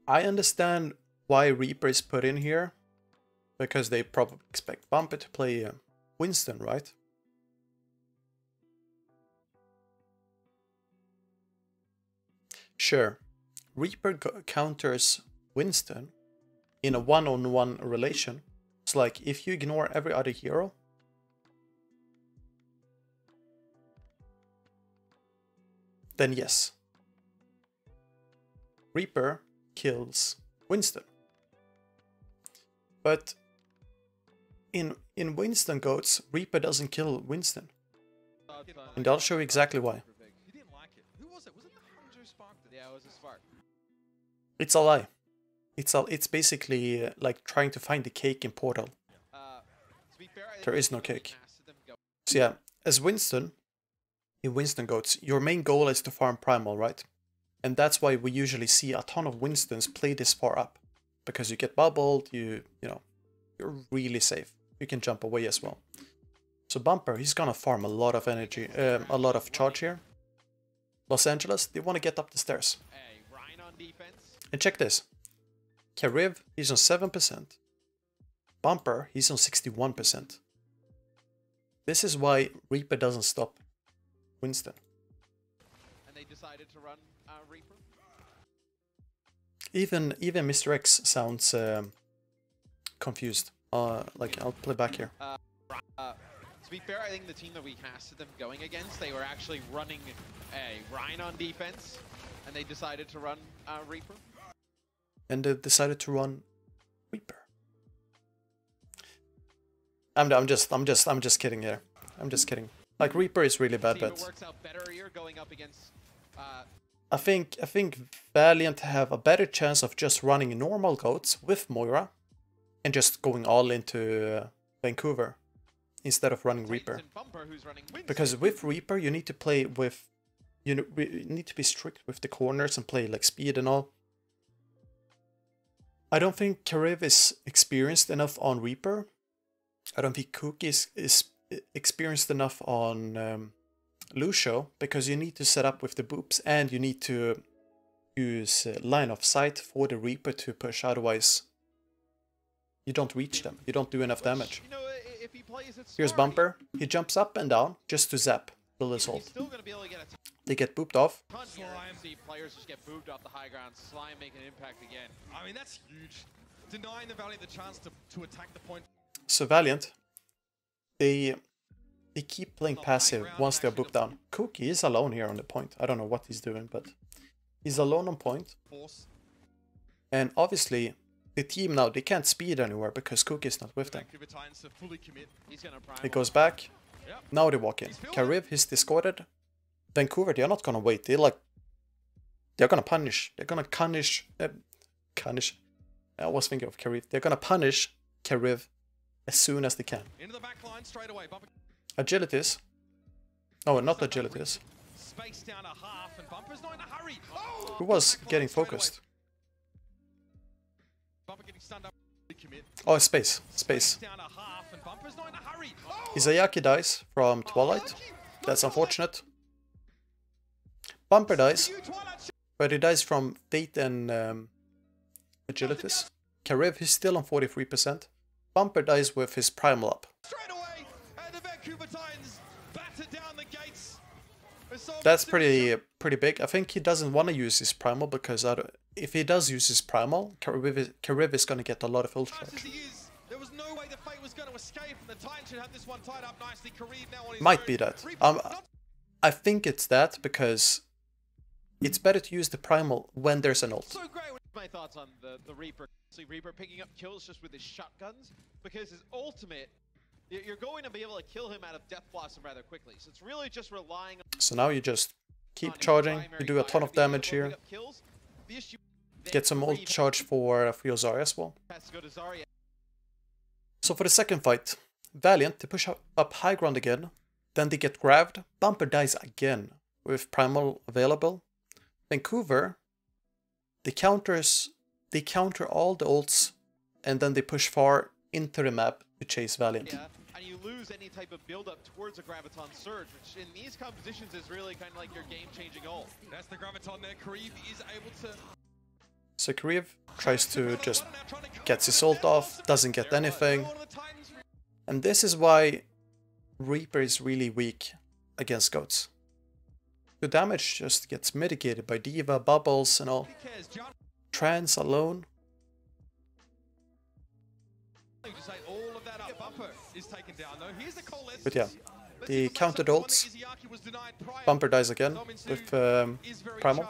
Speaker 2: I understand why Reaper is put in here, because they probably expect Bumper to play Winston, right? Sure, Reaper counters Winston in a one-on-one relation. It's like if you ignore every other hero, then yes, Reaper kills Winston. But in Winston Goats, Reaper doesn't kill Winston. And I'll show you exactly why.
Speaker 3: He didn't like it. Who was it? Was it the Hunter who sparked it?
Speaker 1: Yeah, it was a spark.
Speaker 2: It's a lie. It's basically like trying to find the cake in Portal.
Speaker 1: To be fair,
Speaker 2: There is no cake. So yeah, as Winston, in Winston Goats, your main goal is to farm Primal, right? And that's why we usually see a ton of Winstons play this far up. Because you get bubbled, you know, you're really safe. You can jump away as well. So Bumper, he's gonna farm a lot of energy, a lot of charge here. Los Angeles, they want to get up the stairs. And check this. Kariv, he's on 7%. Bumper, he's on 61%. This is why Reaper doesn't stop Winston.
Speaker 1: And they decided to run Reaper?
Speaker 2: Even Mr. X sounds confused. Like, I'll play back here.
Speaker 1: To be fair, I think the team that we casted them going against, they were actually running a Rhine on defense, and they decided to run Reaper.
Speaker 2: And they decided to run Reaper. I'm just kidding here. I'm just kidding. Like, Reaper is really bad, but
Speaker 1: works out better here going up against.
Speaker 2: I think Valiant have a better chance of just running normal Goats with Moira and just going all into Vancouver instead of running Reaper. Because with Reaper you need to play with, you need to be strict with the corners and play like speed and all. I don't think Kariv is experienced enough on Reaper. I don't think Cookie is experienced enough on Lucio, because you need to set up with the boops and you need to use line of sight for the Reaper to push, otherwise you don't reach them, you don't do enough damage.
Speaker 1: You know, if he plays it
Speaker 2: Here's
Speaker 1: smart,
Speaker 2: Bumper, he jumps up and down just to zap Lily's ult. They get booped off.
Speaker 1: See players just get booped off the high ground. Slime make an impact again.
Speaker 3: I mean, that's huge. Denying the Valiant the chance to attack the point.
Speaker 2: So Valiant, they keep playing passive once they're booped down. Cookie is alone here on the point. I don't know what he's doing, but he's alone on point. And obviously, the team now, they can't speed anywhere because Cookie is not with them. He goes back. Now they walk in. Kariv, he's discorded. Vancouver, they're not gonna wait. They're gonna punish. They're gonna punish. I was thinking of Kariv. They're gonna punish Kariv as soon as they can.
Speaker 3: Into the back line straight away.
Speaker 2: Agilities. No, not agilities.
Speaker 3: Space down a half and Bumper's not in a hurry. Oh!
Speaker 2: Who was getting focused?
Speaker 3: Bumper getting stunned up.
Speaker 2: Oh, space. Space.
Speaker 3: Down a half and Bumper Bumper's not in a hurry. Oh!
Speaker 2: Izayaki dies from Twilight. That's unfortunate. Bumper dies, but he dies from Fate and Agilities. Karev is still on 43%. Bumper dies with his Primal up.
Speaker 3: Straight away, and the Vancouver Titans batter down the gates.
Speaker 2: That's pretty big. I think he doesn't want to use his Primal because if he does use his Primal, Karev is going to get a lot of ult charge.
Speaker 3: There was no way the Fate was going to escape, and the Titan should have this one tied up nicely. Karev now on his
Speaker 2: Might
Speaker 3: own.
Speaker 2: be that. I think it's that because it's better to use the Primal when there's an ult.
Speaker 1: So great. My thoughts on the Reaper. See Reaper picking up kills just with his shotguns because his ultimate, you're going to be able to kill him out of Death Blossom rather quickly. So it's really just relying on.
Speaker 2: So now you just keep charging. You do a ton of damage here. Get some ult charge for your Zarya as well. So for the second fight, Valiant, they push up high ground again. Then they get grabbed. Bumper dies again with Primal available. Vancouver, they counter all the ults and then they push far into the map to chase Valiant.
Speaker 1: Yeah, and you lose any type of build up towards a Graviton Surge, which in these compositions is really kind of like your game-changing ult.
Speaker 3: That's the Graviton there. Karev is able to...
Speaker 2: So Karev tries to just gets his ult off, doesn't get anything. And this is why Reaper is really weak against goats. The damage just gets mitigated by Diva, bubbles and all. Trance alone. But yeah, the countered ults. Bumper dies again with Primal.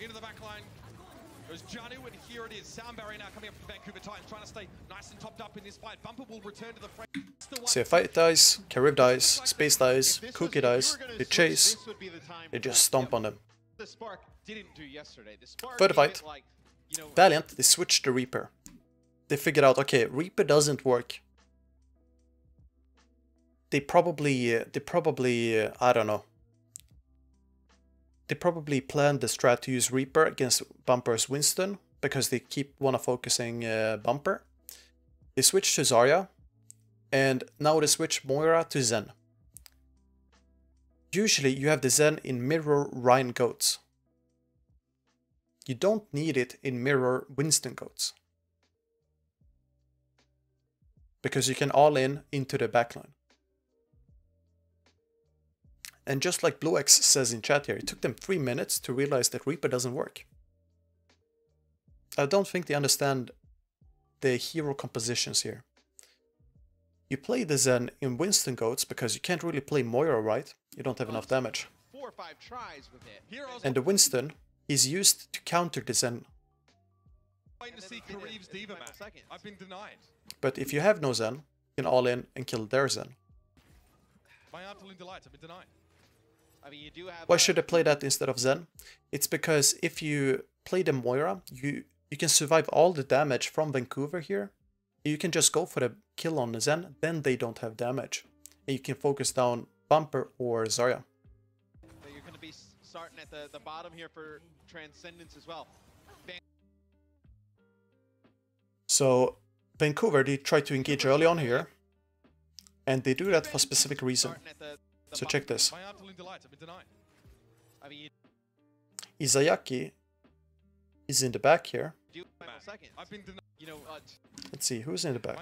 Speaker 3: Into the back line goes Janu, and here it is. Sound barrier now coming up from Vancouver Titans, trying to stay nice and topped up in this fight. Bumper will return to the frame.
Speaker 2: So Fight dies, Karev dies, Space dies, Cookie dies, they chase, they just stomp on them. Third fight, Valiant, they switched to Reaper. They figured out, okay, Reaper doesn't work. They probably, I don't know. They probably planned the strat to use Reaper against Bumper's Winston because they wanna focusing Bumper. They switched to Zarya, and now they switch Moira to Zen. Usually you have the Zen in mirror Rhine Goats. You don't need it in mirror Winston Goats. Because you can all in into the backline. And just like BlueX says in chat here, it took them 3 minutes to realize that Reaper doesn't work. I don't think they understand the hero compositions here. You play the Zen in Winston Goats because you can't really play Moira, right? You don't have enough damage.
Speaker 1: 4 or 5 tries with it.
Speaker 2: And the Winston is used to counter the Zen.
Speaker 3: To see Karev's Diva match. I've been denied.
Speaker 2: But if you have no Zen, you can all in and kill their Zen.
Speaker 3: My Artful in Delight, I've been denied.
Speaker 1: I mean, you do have
Speaker 2: why should I play that instead of Zen? It's because if you play the Moira, you can survive all the damage from Vancouver here. You can just go for the kill on the Zen, then they don't have damage. And you can focus down Bumper or Zarya.
Speaker 1: You're going to be starting at the bottom here for Transcendence as well.
Speaker 2: So Vancouver, they try to engage early on here. And they do that for a specific reason. So check this. Izayaki is in the back here. Let's see, who's in the back?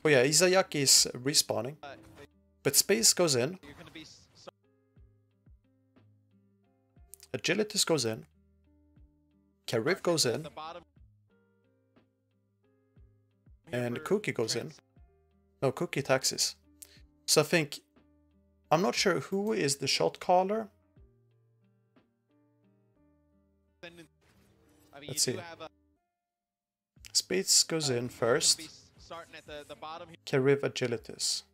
Speaker 2: Oh yeah, Izayaki is respawning. But Space goes in. Agilities goes in. Karev goes in. And Cookie goes in. No, Cookie taxes. So I think, I'm not sure who is the shot caller. Let's see. Spades goes in first. Karev Agilities.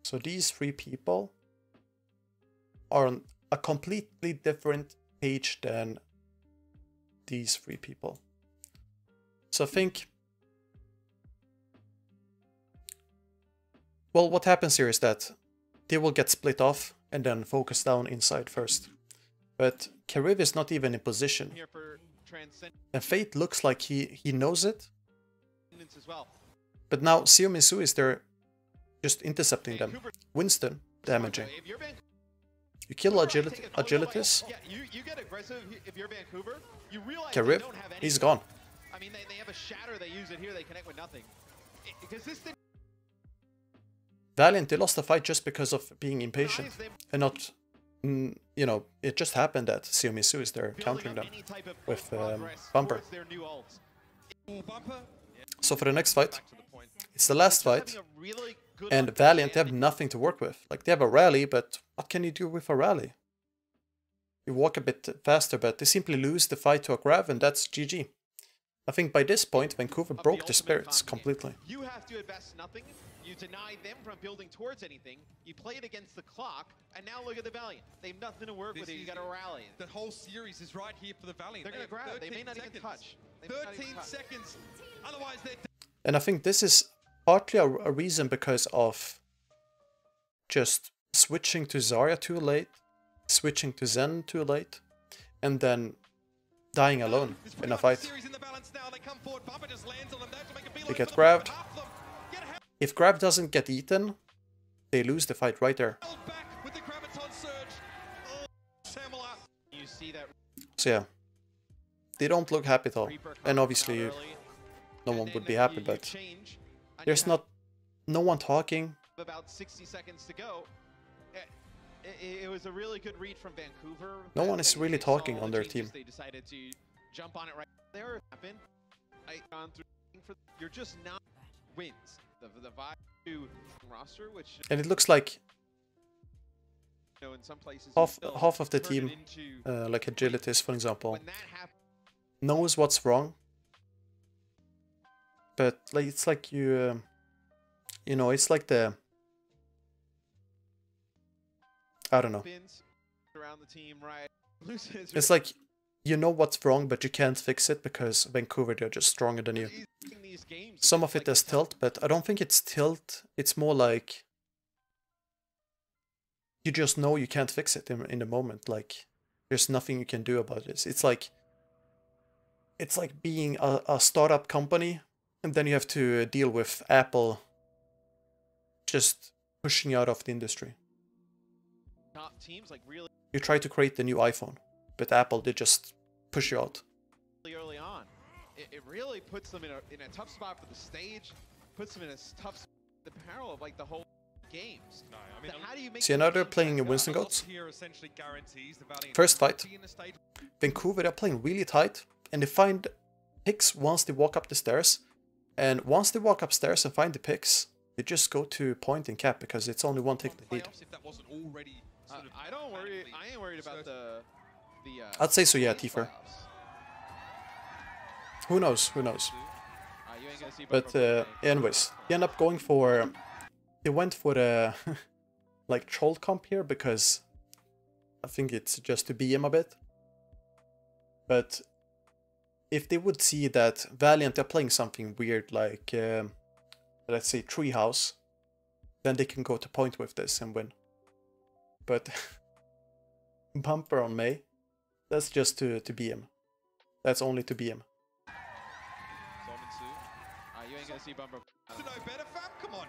Speaker 2: So these 3 people are on a completely different page than these 3 people. So I think, well, what happens here is that they will get split off and then focus down inside first. But Kariv is not even in position.
Speaker 1: Here for Transcendence
Speaker 2: And Fate looks like he knows it.
Speaker 1: as well.
Speaker 2: But now Xiuminsu is there just intercepting them.
Speaker 1: Vancouver,
Speaker 2: Winston damaging.
Speaker 1: if you're Vancouver,
Speaker 2: You kill
Speaker 1: take it-
Speaker 2: Agilities.
Speaker 1: Yeah, you get aggressive if you're Vancouver. You realize
Speaker 2: Kariv,
Speaker 1: they don't have any.
Speaker 2: he's gone.
Speaker 1: I mean, they have a shatter. They use it here. They connect with nothing. Because this thing
Speaker 2: Valiant, they lost the fight just because of being impatient.
Speaker 1: drives them
Speaker 2: And not, you know, it just happened that Xiuminsu is there
Speaker 1: building
Speaker 2: countering
Speaker 1: up
Speaker 2: them
Speaker 1: any type of
Speaker 2: with
Speaker 1: progress
Speaker 2: Bumper.
Speaker 1: towards their new ults.
Speaker 3: Ooh, Bumper.
Speaker 2: So for the next fight,
Speaker 3: Back to the point.
Speaker 2: it's the last
Speaker 1: Just
Speaker 2: fight.
Speaker 1: having a really good
Speaker 2: And Valiant, they have
Speaker 1: understanding.
Speaker 2: nothing to work with. Like, they have a rally, but what can you do with a rally? You walk a bit faster, but they simply lose the fight to a grab, and that's GG. I think by this point, Vancouver
Speaker 1: Of the
Speaker 2: broke their
Speaker 1: ultimate
Speaker 2: spirits
Speaker 1: economy.
Speaker 2: completely.
Speaker 1: You have to invest nothing. You deny them from building towards anything. You play it against the clock, and now look at the Valiant. They have nothing to work
Speaker 3: This
Speaker 1: with here. You
Speaker 3: is
Speaker 1: got to rally.
Speaker 3: The whole series is right here for the Valiant.
Speaker 1: They're going to
Speaker 3: have
Speaker 1: grab. They may
Speaker 3: 13
Speaker 1: not even
Speaker 3: seconds.
Speaker 1: touch. They may not even
Speaker 3: 13
Speaker 1: touch.
Speaker 3: seconds. Otherwise, they're
Speaker 2: And I think this is partly a reason because of just switching to Zarya too late, switching to Zen too late, and then dying alone in a fight. They get grabbed. If grab doesn't get eaten, they lose the fight right there.
Speaker 1: You see that
Speaker 2: So yeah, they don't look happy at all.
Speaker 1: Reaper
Speaker 2: And
Speaker 1: coming
Speaker 2: obviously,
Speaker 1: out early,
Speaker 2: no
Speaker 1: and
Speaker 2: one
Speaker 1: then
Speaker 2: would be happy,
Speaker 1: you
Speaker 2: but
Speaker 1: change, and
Speaker 2: there's
Speaker 1: you have
Speaker 2: no one talking.
Speaker 1: about 60 seconds to go. It was a really good read from Vancouver.
Speaker 2: No
Speaker 1: that
Speaker 2: one is really
Speaker 1: they saw
Speaker 2: talking
Speaker 1: all
Speaker 2: on
Speaker 1: the
Speaker 2: their
Speaker 1: changes.
Speaker 2: team.
Speaker 1: They decided to jump on it right there. Happened. Gone through. You're just not wins. The vibe to roster, which
Speaker 2: And it looks like
Speaker 1: you know in some places you
Speaker 2: half
Speaker 1: still
Speaker 2: of the
Speaker 1: turn
Speaker 2: team,
Speaker 1: it into,
Speaker 2: like Agilities, for example,
Speaker 1: when that happens.
Speaker 2: knows what's wrong. But like it's like you know, it's like the I don't know.
Speaker 1: Around the team, right?
Speaker 2: It's like you know what's wrong, but you can't fix it because Vancouver, they're just stronger than you.
Speaker 1: These games,
Speaker 2: Some of
Speaker 1: like
Speaker 2: it is tilt, but I don't think it's tilt. It's more like you just know you can't fix it in the moment. Like there's nothing you can do about this. It's like being a startup company, and then you have to deal with Apple just pushing you out of the industry.
Speaker 1: top teams like really
Speaker 2: You try to create the new iPhone, but Apple, they just push you out.
Speaker 1: early on. It really puts them in a tough spot for the stage. Puts them in a tough spot the peril of like the whole games.
Speaker 3: No, I mean,
Speaker 1: How do you make
Speaker 2: See, now they're playing in Winston Goats. First fight. Vancouver, they're playing really tight, and they find picks once they walk up the stairs. And once they walk upstairs and find the picks, they just go to point and cap because it's only one tick they need.
Speaker 1: I don't worry. I ain't worried about the.
Speaker 2: I'd say so, yeah, Tifa.
Speaker 1: playoffs.
Speaker 2: Who knows? Who knows?
Speaker 1: You ain't gonna see
Speaker 2: But
Speaker 1: Bumper play.
Speaker 2: anyways, they end up going for. They went for the like troll comp here because I think it's just to BM a bit. But if they would see that Valiant are playing something weird like let's say Treehouse, then they can go to point with this and win. But Bumper on May, that's just to BM. That's only to BM.
Speaker 1: You ain't gonna see Bumper.
Speaker 3: To know better, fam? Come on.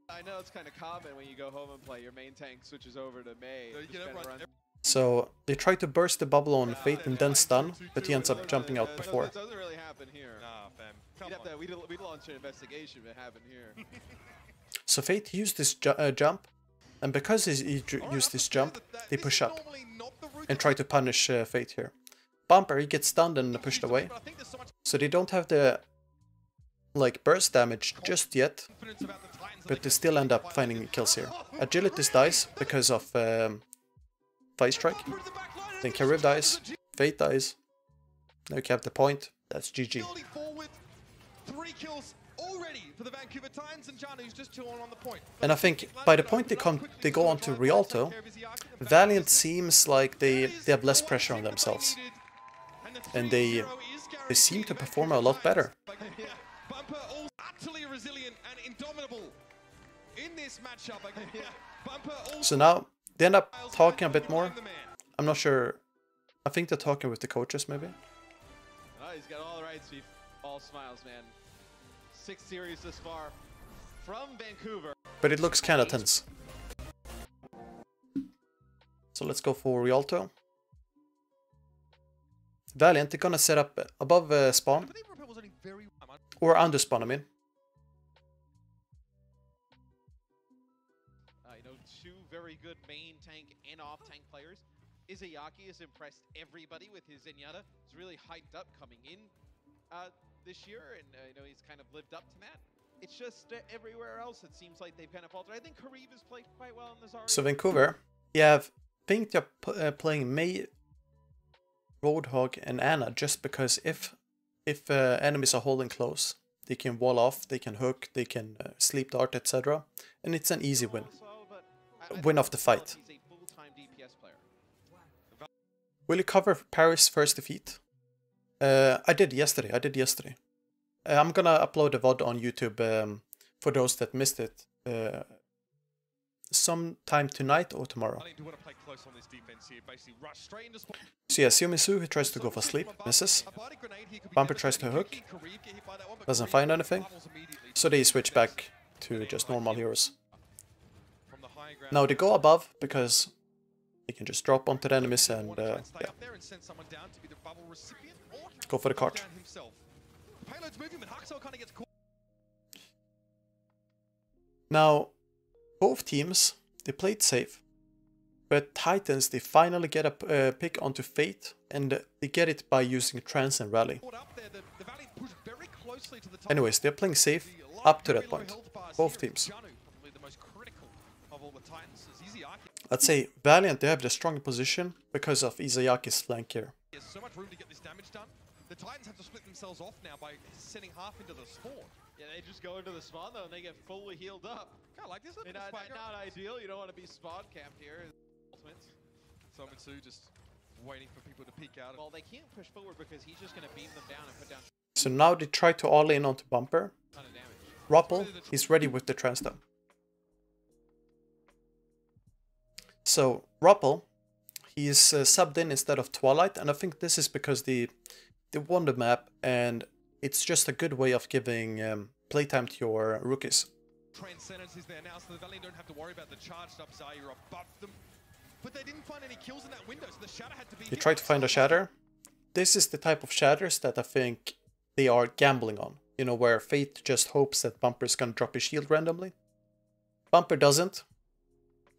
Speaker 1: I know it's kind of common when you go home and play. Your main tank switches over to May.
Speaker 3: So you
Speaker 1: just
Speaker 3: get
Speaker 1: kinda
Speaker 3: everyone-
Speaker 1: runs-
Speaker 2: So they try to burst the bubble on Fate and then stun, but he ends up jumping out
Speaker 1: That
Speaker 2: before.
Speaker 1: doesn't really happen here.
Speaker 3: Nah, fam. Come
Speaker 1: We'd have
Speaker 3: on.
Speaker 1: to, we'd launch an investigation if it happened here.
Speaker 2: So Fate used this jump, and because he used this jump, they push up and try to punish Fate here. Bumper, he gets stunned and pushed away, so they don't have the like burst damage just yet, but they still end up finding kills here. Agilities dies because of Fire Strike, then Kariv dies, Fate dies, now you have the point, that's GG.
Speaker 3: Building forward, 3 kills already for the Vancouver Titans, and Janu, who's just 2 on the point.
Speaker 2: And I think by the point they go on to Rialto, Valiant seems like they have less pressure on themselves, and they seem to perform a lot better.
Speaker 3: Bumper all utterly resilient and indomitable in this matchup. Bumper
Speaker 2: So now they end up talking a bit more, I'm not sure. I think they're talking with the coaches, maybe.
Speaker 1: Oh, he's got all the right, Steve. All smiles, man. 6 series this far from Vancouver.
Speaker 2: But it looks kind of tense. So let's go for Rialto. Valiant, they're gonna set up above spawn. Or under spawn, I mean.
Speaker 1: You know, 2 very good main tank and off tank players. Izayaki has impressed everybody with his Zenyatta. He's really hyped up coming in this year, and you know, he's kind of lived up to that. It's just everywhere else it seems like they've kind of faltered. I think Karib has played quite well in this area.
Speaker 2: So Vancouver, you have, I think they're playing May, Roadhog, and Anna just because if enemies are holding close, they can wall off, they can hook, they can sleep dart, etc. And it's an easy win. Win of the fight. Will you cover Paris' first defeat? I did yesterday. I'm gonna upload a VOD on YouTube for those that missed it sometime tonight or tomorrow. So yeah, Xiumisu, he tries to go for sleep, misses. Bumper tries to hook, doesn't find anything. So they switch back to just normal heroes. Now they go above because they can just drop onto the enemies and yeah, go for the cart. Now, both teams, they played safe, but Titans, they finally get a pick onto Fate, and they get it by using Trance and Rally. Anyways, they're playing safe up to that point, both teams. I'd say Valiant, they have the stronger position because of Izayaki's flank here.
Speaker 3: There's so much room to get this damage done. The Titans have to split themselves off now by sending half into the spawn.
Speaker 1: Yeah, they just go into the spawn though and they get fully healed up.
Speaker 3: Kind of like this.
Speaker 1: Not ideal, you don't want to be spawn camped here. Ultimates.
Speaker 3: Xiumisu just waiting for people to peek out.
Speaker 1: Well, they can't push forward because he's just going to beam them down and put down.
Speaker 2: So now they try to all in onto Bumper. Ruppel, he's ready with the trance down. So Ruppel, he's subbed in instead of Twilight, and I think this is because they won the map, and it's just a good way of giving playtime to your rookies.
Speaker 3: Transcendence is there now, so the Valiant don't have to worry about the charged up Zarya above them. But they didn't find any kills in that window, so the shatter had to be.
Speaker 2: They tried to find a shatter. This is the type of shatters that I think they are gambling on. You know, where Fate just hopes that Bumper is gonna drop his shield randomly. Bumper doesn't,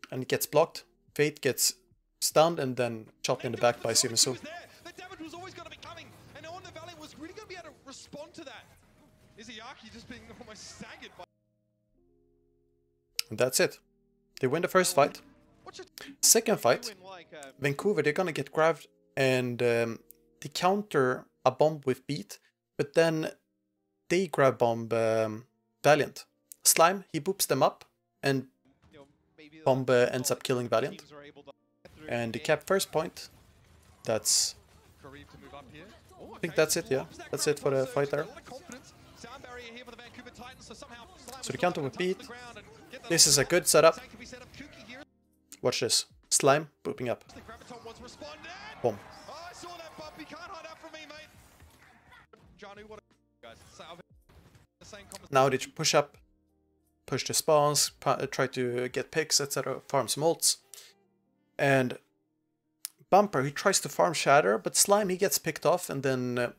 Speaker 2: and it gets blocked. Fate gets stunned and then shot in the back by Xiumisu.
Speaker 3: The damage was always going to be coming, and no one the Valiant was really going to be able to respond to that. Izayaki just being almost staggered by.
Speaker 2: And that's it. They win the first fight. Second fight, Vancouver, they're gonna get grabbed and they counter a bomb with beat, but then they grab bomb Valiant. Slime, he boops them up, and bomb ends up killing Valiant. And they cap first point. That's... I think that's it, yeah. That's it for the fight there. So the counter with beat. This is a good setup. Watch this. Slime booping up. Boom. Now they push up, push the spawns, try to get picks, etc. Farm some ults. And Bumper, he tries to farm Shatter, but Slime, he gets picked off, and then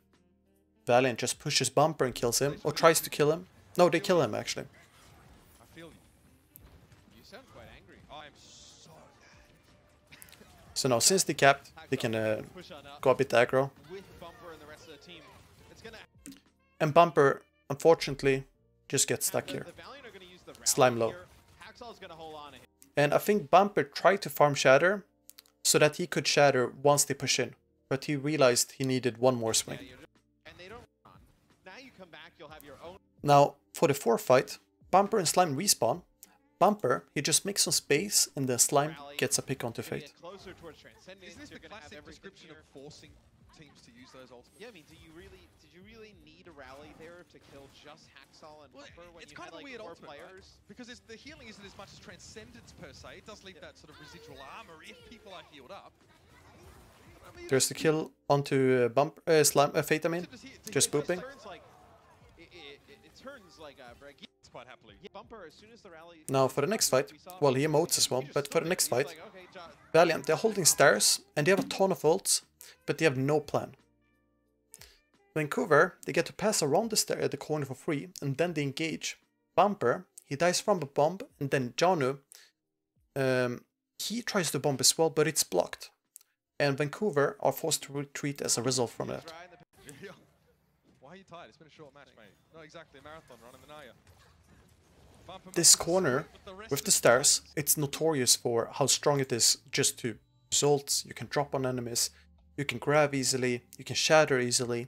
Speaker 2: Valiant just pushes Bumper and kills him, or tries to kill him. No, they kill him, actually.
Speaker 3: I feel you. You sound quite angry. I am so mad.
Speaker 2: So now, since they capped, they can go a bit aggro. And Bumper, unfortunately, just gets stuck here. Slime low. And I think Bumper tried to farm Shatter so that he could Shatter once they push in. But he realized he needed one more swing. Now, for the fourth fight, Bumper and Slime respawn. Bumper, he just makes some space and then Slime gets a pick onto Fate.
Speaker 3: Isn't this the classic description of forcing teams to use those ultimates?
Speaker 1: Yeah, I mean, did you really need a rally there to kill just Hacksaw and Bumper when
Speaker 3: it's
Speaker 1: you
Speaker 3: kind
Speaker 1: had
Speaker 3: of
Speaker 1: like
Speaker 3: a weird
Speaker 1: 4
Speaker 3: ultimate,
Speaker 1: players?
Speaker 3: right? Because the healing isn't as much as Transcendence per se. It does leave that sort of residual armor if people are healed up.
Speaker 2: There's the kill onto Fate, I mean. Just booping.
Speaker 1: It turns like
Speaker 3: quite happily.
Speaker 1: Bumper as soon as the rally.
Speaker 2: Now for the next fight, well, he emotes as well, but for the next fight, Valiant, they're holding stairs and they have a ton of ults, but they have no plan. Vancouver, they get to pass around the stair at the corner for free, and then they engage. Bumper, he dies from a bomb, and then Janu, he tries to bomb as well, but it's blocked. And Vancouver are forced to retreat as a result from that.
Speaker 3: Why are you tired? It's been a short match, mate. Not exactly a marathon run in the Naya.
Speaker 2: This corner, with the stairs, it's notorious for how strong it is just to ult. You can drop on enemies, you can grab easily, you can shatter easily.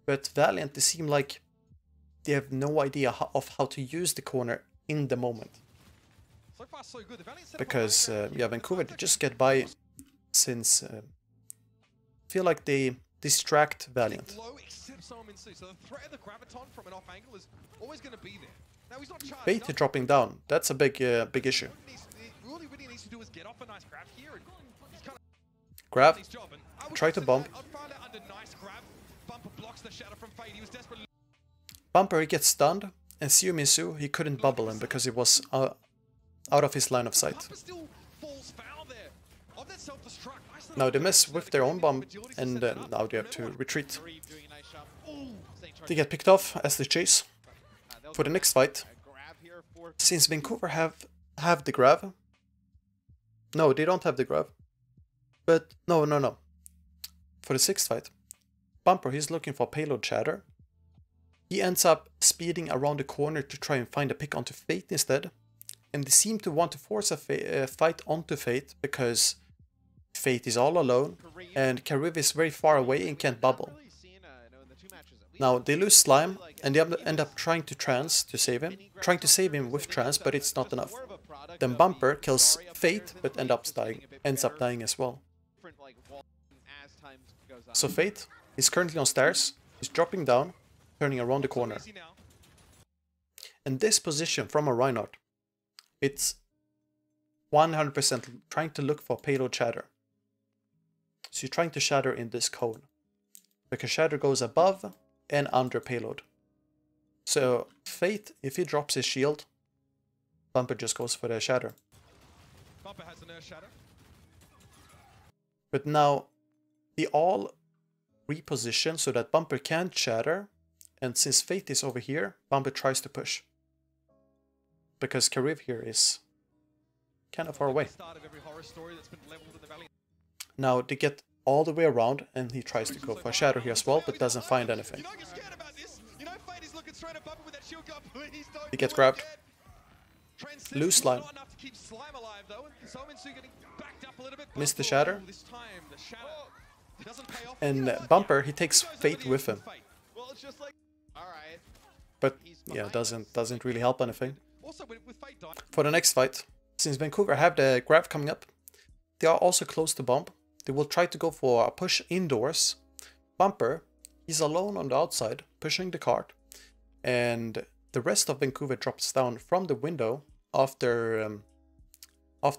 Speaker 2: But Valiant, they seem like they have no idea of how to use the corner in the moment.
Speaker 3: So far, so good.
Speaker 2: Because, yeah, Vancouver, they just get by since I feel like they distract Valiant.
Speaker 3: So the threat of the graviton from an off angle is always going to be there. Now he's not charged.
Speaker 2: Fate dropping down, that's a big issue.
Speaker 3: All he really needs to do is get off a nice grab here. And he's kind of
Speaker 2: Grab, try to bump.
Speaker 3: Bumper blocks the shadow from Fate. He was desperately...
Speaker 2: Bumper, he gets stunned, and Xiuminsu, he couldn't bubble him because he was out of his line of sight.
Speaker 3: Still falls foul there of that self-destruct.
Speaker 2: Now they mess with their own bomb, and now they have to retreat. They get picked off as they chase. For the next fight, since Vancouver have the grab, no, they don't have the grab, but no. For the sixth fight, Bumper, he's looking for payload chatter. He ends up speeding around the corner to try and find a pick onto Fate instead, and they seem to want to force a fight onto Fate because Fate is all alone and Kariv is very far away and can't bubble. Now they lose Slime and they end up trying to trance to save him. Trying to save him with trance, but it's not enough. Then Bumper kills Fate, but ends up dying as well. So Fate is currently on stairs, he's dropping down, turning around the corner. And this position from a Reinhardt, it's 100% trying to look for payload shatter. So you're trying to shatter in this cone, because shatter goes above and under payload. So Fate, if he drops his shield, Bumper just goes for the shatter.
Speaker 3: Bumper has a nurse shatter.
Speaker 2: But now they all reposition so that Bumper can't shatter, and since Fate is over here, Bumper tries to push. Because Kariv here is kind of far away. Now they get all the way around and he tries to go for a shatter here as well, but doesn't find anything. He gets grabbed. Lose Slime. Missed the shatter. And Bumper, he takes Fate with him. But yeah, doesn't really help anything. For the next fight, since Vancouver have the grab coming up, they are also close to bomb. They will try to go for a push indoors. Bumper, he's alone on the outside, pushing the cart. And the rest of Vancouver drops down from the window after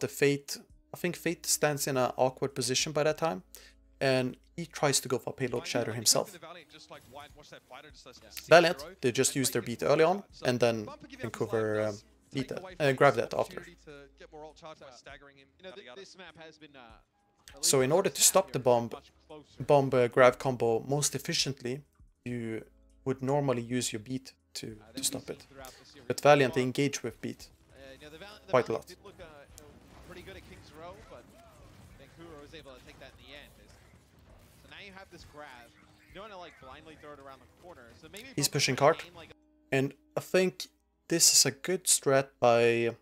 Speaker 2: Fate. I think Fate stands in an awkward position by that time. And he tries to go for payload shatter himself. Valiant, they just used their beat early on, and then Vancouver beat that, grab that after. So in order to stop the bomb grab combo most efficiently, you would normally use your beat to stop it. But Valiant, they engage with beat quite a lot. He's pushing cart, and I think this is a good strat by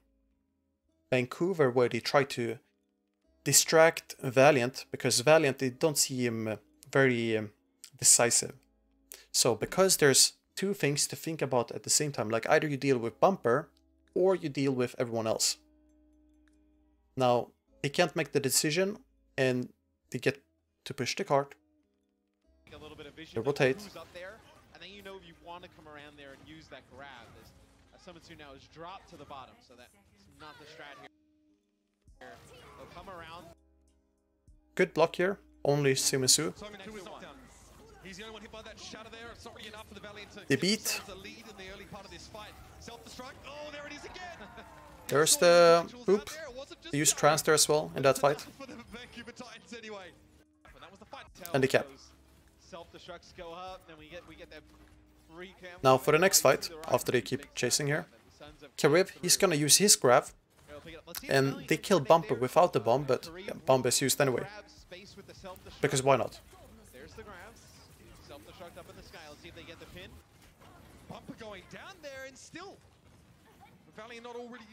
Speaker 2: Vancouver where they try to distract Valiant, because Valiant, they don't see him very decisive. So because there's two things to think about at the same time, like either you deal with Bumper or you deal with everyone else. Now they can't make the decision and they get to push the cart. They rotate.
Speaker 1: And then you know you want to come around there and use that grab. Sumitsu now is dropped to the bottom, so that's not the strat here. They'll come around.
Speaker 2: Good block here only Sumisu.
Speaker 3: He's the only one hit by that shatter there. It's not really enough for the Valiant to
Speaker 2: They
Speaker 3: get
Speaker 2: beat.
Speaker 3: themselves a lead in the early part of this fight. Self-destruct. Oh, there it is again.
Speaker 2: There's the
Speaker 3: Visuals out
Speaker 2: boop.
Speaker 3: there. It wasn't just
Speaker 2: They used
Speaker 3: the-
Speaker 2: trans there as well in that fight.
Speaker 3: For the Vancouver Titans anyway. And that was the fight.
Speaker 2: Handicap.
Speaker 1: Self-destructs go up, then we get that free cam.
Speaker 2: Now for the next fight, after they keep chasing here, Kariv, he's gonna use his grab, and they kill Bumper without the bomb, but yeah, bomb is used anyway. Because why not?
Speaker 1: There's the grabs. Self-destruct up in the sky. Let's see if they get the pin.
Speaker 3: Bumper going down there and still. Valiant not already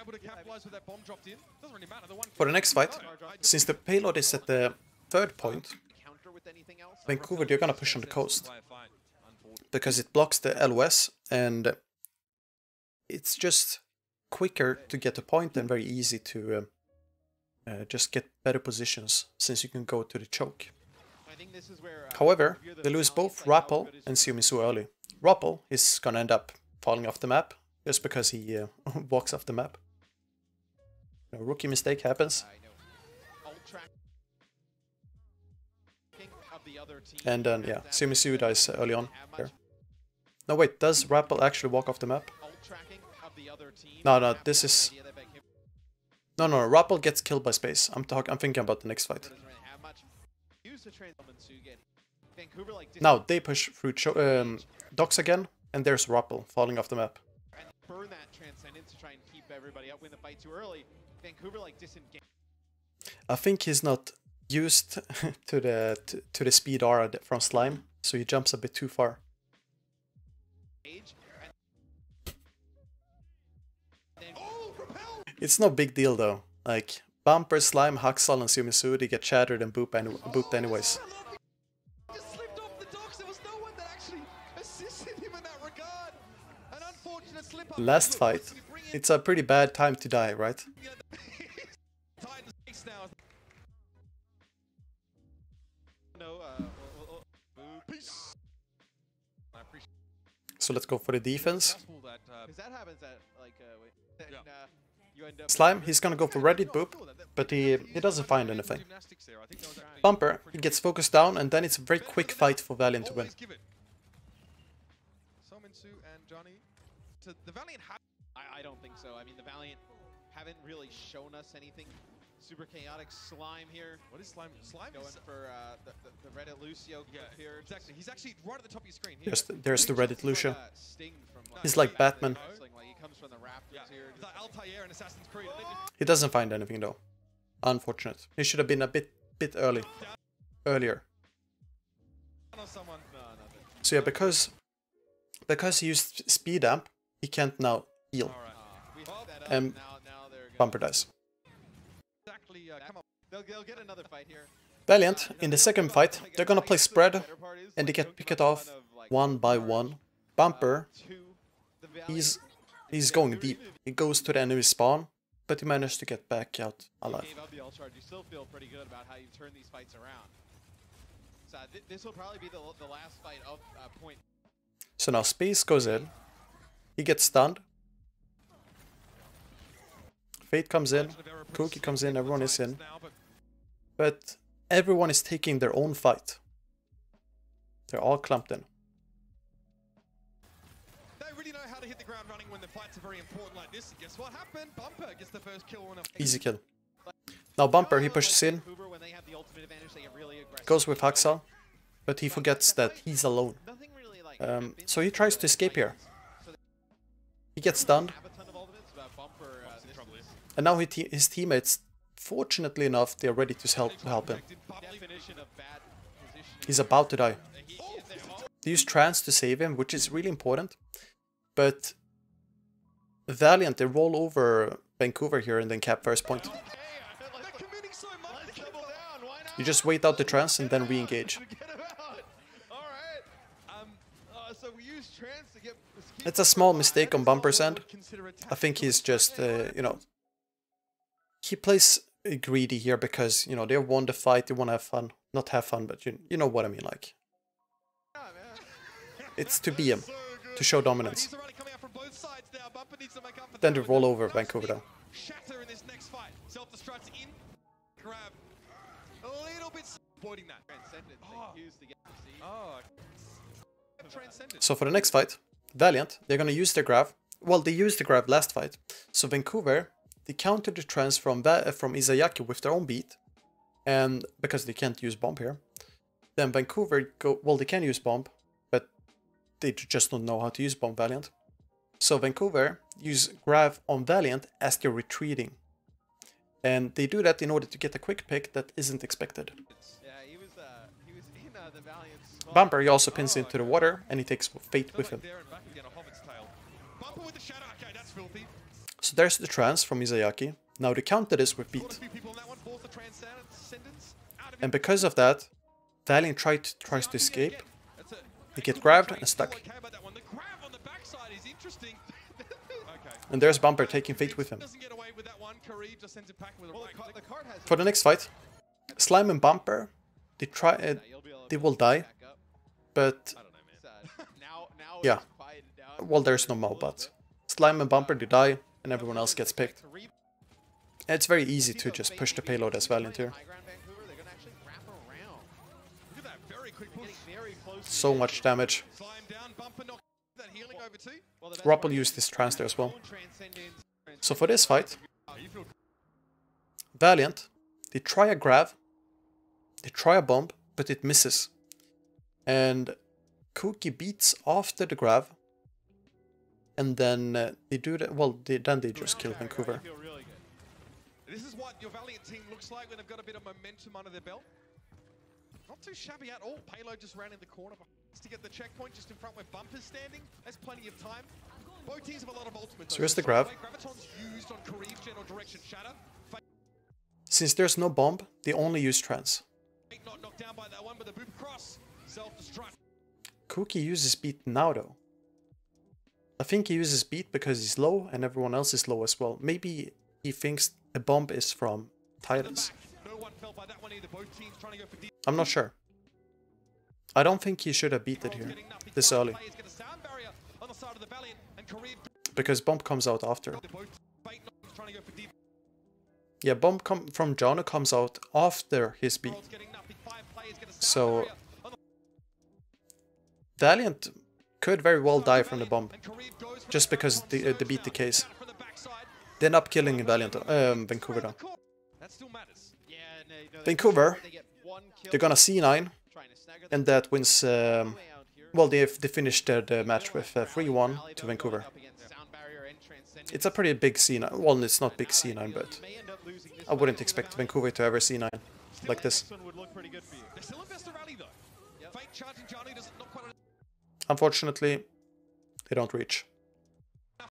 Speaker 3: able to capitalize with that bomb dropped in. Doesn't really matter. The one
Speaker 2: For the next fight, since the payload is at the third point,
Speaker 1: Counter with anything else?
Speaker 2: Vancouver, they're gonna push on the coast. Because it blocks the LOS, and it's just quicker to get a point and very easy to just get better positions, since you can go to the choke.
Speaker 1: I think this is where,
Speaker 2: However, they lose both Rappel and Sumisu early. Rappel is gonna end up falling off the map, just because he walks off the map. A rookie mistake happens.
Speaker 1: I know. Ult track of the other team.
Speaker 2: And then, yeah, Sumisu dies early on here. No, wait, does Rappel actually walk off the map?
Speaker 1: Ult tracking of the other team.
Speaker 2: No, this is... No, Rappel gets killed by space. I'm thinking about the next fight. Now, they push through docks again, and there's Rappel falling off the map.
Speaker 1: And burn that transcendence to try and keep everybody up when the fight too early. Vancouver like disengage.
Speaker 2: I think he's not used to the speed aura from Slime, so he jumps a bit too far. It's no big deal though. Like Bumper, Slime, Haxal, and Sumisu, they get shattered and booped anyways.
Speaker 3: Just slipped off the docks. There was no one that actually assisted him in that regard. An unfortunate slip up.
Speaker 2: Last fight, it's a pretty bad time to die, right?
Speaker 3: Titans face now.
Speaker 1: No,
Speaker 3: Peace. I appreciate
Speaker 2: So let's go for the defense.
Speaker 3: that.
Speaker 1: because that happens at like wait,
Speaker 3: Yeah.
Speaker 1: you end up
Speaker 2: Slime, he's gonna go for Reddit boop, but he doesn't find anything.
Speaker 3: Gymnastics there. I think that was actually
Speaker 2: Bumper, he
Speaker 3: pretty
Speaker 2: gets focused down, and then it's a very quick fight for Valiant to win.
Speaker 3: Always give it. Sominsu and Johnny. To the Valiant have
Speaker 1: I don't think so. I mean, the Valiant haven't really shown us anything super chaotic. Slime here.
Speaker 3: what is Slime? Slime
Speaker 1: Going
Speaker 3: is
Speaker 1: for the Reddit Lucio here.
Speaker 3: exactly. He's actually right at the top of your screen. Here.
Speaker 2: There's the Reddit Lucio.
Speaker 1: Sting from,
Speaker 2: He's like Batman.
Speaker 1: Wrestling, like he comes from the Raptors
Speaker 3: Yeah.
Speaker 1: here.
Speaker 3: It's like Altair and Assassin's Creed.
Speaker 2: He doesn't find anything though. Unfortunate. He should have been a bit earlier.
Speaker 3: On someone.
Speaker 1: No, nothing.
Speaker 2: So yeah, because he used speed amp, he can't now heal.
Speaker 3: All right.
Speaker 1: We hooked that up.
Speaker 2: And
Speaker 1: Now they're gonna,
Speaker 2: Bumper dies.
Speaker 3: Exactly. Come on.
Speaker 1: They'll get another fight here.
Speaker 2: Valiant, in the second fight, they're gonna play spread, and they get picked off one by one. Bumper, he's going deep. He goes to the enemy spawn, but he managed to get back out alive.
Speaker 1: Gave up the ult charge. You still feel pretty good about how you turn these fights around. So this will probably be the last fight of point.
Speaker 2: So now Space goes in, he gets stunned. Fate comes in, Cookie comes in, everyone is in. But everyone is taking their own fight. They're all clumped in.
Speaker 3: They really know how to hit the ground running when the fights are very important like this. And guess what happened? Bumper gets the first kill on a
Speaker 2: Easy kill. Now Bumper, he pushes in,
Speaker 1: Vancouver, when they have the ultimate advantage, they get really aggressive.
Speaker 2: goes with Haxal, but he forgets that he's alone.
Speaker 1: Nothing really like
Speaker 2: So he tries to escape here. He gets stunned,
Speaker 1: have a ton of ultimates, but Bumper
Speaker 2: and now his teammates, fortunately enough, they're ready to help him.
Speaker 1: definition of bad positioning.
Speaker 2: He's about to die.
Speaker 1: He is there. Oh,
Speaker 2: They use trans to save him, which is really important. But Valiant, they roll over Vancouver here and then cap first point.
Speaker 1: okay, they're committing so much. Let's double down. Why not?
Speaker 2: You just wait out the trans and then re-engage.
Speaker 1: Get him out. All right. So we use trans to get.
Speaker 2: It's a small mistake on Bumper's end. I think he's just, you know, he plays greedy here because, you know, they won the fight, they want to have fun. Not have fun, but you know what I mean, like. It's to be him, to show dominance. Then they roll over Vancouver though.
Speaker 3: Shatter in this next fight. Self-destructs in. Grab. A little bit. exploiting that.
Speaker 1: Transcendence
Speaker 3: Oh.
Speaker 1: they used to get the seed.
Speaker 3: Oh. Transcendent.
Speaker 2: So for the next fight, Valiant, they're gonna use their grab. Well, they used the grab last fight. So Vancouver, they countered the trance from Izayaki with their own beat. And because they can't use bomb here. Then Vancouver well, they can use bomb, but they just don't know how to use bomb, Valiant. So Vancouver use grab on Valiant as they're retreating. And they do that in order to get a quick pick that isn't expected.
Speaker 1: Yeah, he was in the Valiant spot.
Speaker 2: Bumper, he also pins into the water, and he takes Fate with him.
Speaker 3: There and back again, a Hobbit's tail. Bumper with the shadow. Okay, that's filthy.
Speaker 2: So there's the trance from Izayaki. Now they counter this with
Speaker 3: Caught a
Speaker 2: beat.
Speaker 3: few people on that one. Forced the transcendence. Out of
Speaker 2: And because of that, Valiant tries to escape.
Speaker 3: That's a-
Speaker 2: They get grabbed and stuck.
Speaker 3: Okay about that one. The grab on the backside is interesting. Okay.
Speaker 2: And there's Bumper taking Fate with him.
Speaker 3: Doesn't get away with that one. Kareem just sends it back with a right click.
Speaker 1: The card has
Speaker 2: For the next fight, Slime and Bumper, they
Speaker 1: you'll be able to
Speaker 2: they will die,
Speaker 1: back up.
Speaker 2: but
Speaker 3: I don't know, man.
Speaker 1: Now
Speaker 2: Yeah.
Speaker 1: it's quieted down.
Speaker 2: well, there's no more but. Slime and Bumper, they die, and everyone else gets picked. And it's very easy to just push the payload as Valiant here.
Speaker 1: High ground Vancouver, they're gonna actually wrap around.
Speaker 3: Look at that very quick push.
Speaker 1: Getting very close to
Speaker 2: So
Speaker 1: the
Speaker 2: much
Speaker 1: edge.
Speaker 2: damage.
Speaker 3: Slime down. Bumper knock that healing over too.
Speaker 1: Well, the best
Speaker 2: Rob
Speaker 1: part
Speaker 2: will
Speaker 1: is
Speaker 2: use this trance there as well.
Speaker 1: own transcendence.
Speaker 2: So for this fight,
Speaker 3: Oh, you feel
Speaker 2: Valiant, they try a grab, they try a bomb, but it misses. And Cookie beats after the grab, and then they do that. Well, then they just kill Vancouver.
Speaker 1: I feel really good.
Speaker 3: This is what your Valiant team looks like when they've got a bit of momentum under their belt. Not too shabby at all. Payload just ran in the corner to get the checkpoint just in front where Bumper's standing. There's plenty of time. Both teams have a lot of ultimates.
Speaker 2: So here's the grab.
Speaker 3: Graviton's used on Kareem's general direction shatter.
Speaker 2: Since there's no bomb, they only use trance.
Speaker 3: Fate not knocked down by that one, but the boop cross. Self-destruct.
Speaker 2: Cookie uses beat now though. I think he uses beat because he's low and everyone else is low as well. Maybe he thinks a bomb is from Titans.
Speaker 3: No one fell by that one either. Both teams trying to go for deep.
Speaker 2: I'm not sure. I don't think he should have beat it here, this early.
Speaker 3: Players get a sound barrier on the side of the Valiant, and Kareem.
Speaker 2: Because bomb comes out after.
Speaker 3: Both Fate not trying to go for deep.
Speaker 2: Yeah, bomb from Jono comes out after his beat.
Speaker 3: World's getting nothing. 5 players get a sound
Speaker 2: So
Speaker 3: barrier on the
Speaker 2: Valiant could very well die from the bomb,
Speaker 3: and Kareem goes for
Speaker 2: just because
Speaker 3: one
Speaker 2: the
Speaker 3: surge
Speaker 2: beat
Speaker 3: now.
Speaker 2: decays.
Speaker 3: From the backside.
Speaker 2: They end up killing Valiant, Vancouver though.
Speaker 3: That still matters.
Speaker 1: Yeah, no,
Speaker 2: Vancouver,
Speaker 1: they get one kill,
Speaker 2: they're gonna C9,
Speaker 1: trying to snag her
Speaker 2: and that wins.
Speaker 1: way out here.
Speaker 2: Well, they finished the match with 3-1 to Vancouver.
Speaker 1: Up against sound barrier and transcendence.
Speaker 2: It's a pretty big C9. Well, it's not big C9, but
Speaker 1: You may end up losing this
Speaker 2: I wouldn't
Speaker 1: fight.
Speaker 2: expect Vancouver to ever C9 like this.
Speaker 1: Next one would look pretty good for you.
Speaker 3: They're still in best of rally though. Fate charging Johnny doesn't not quite.
Speaker 2: Unfortunately, they don't reach.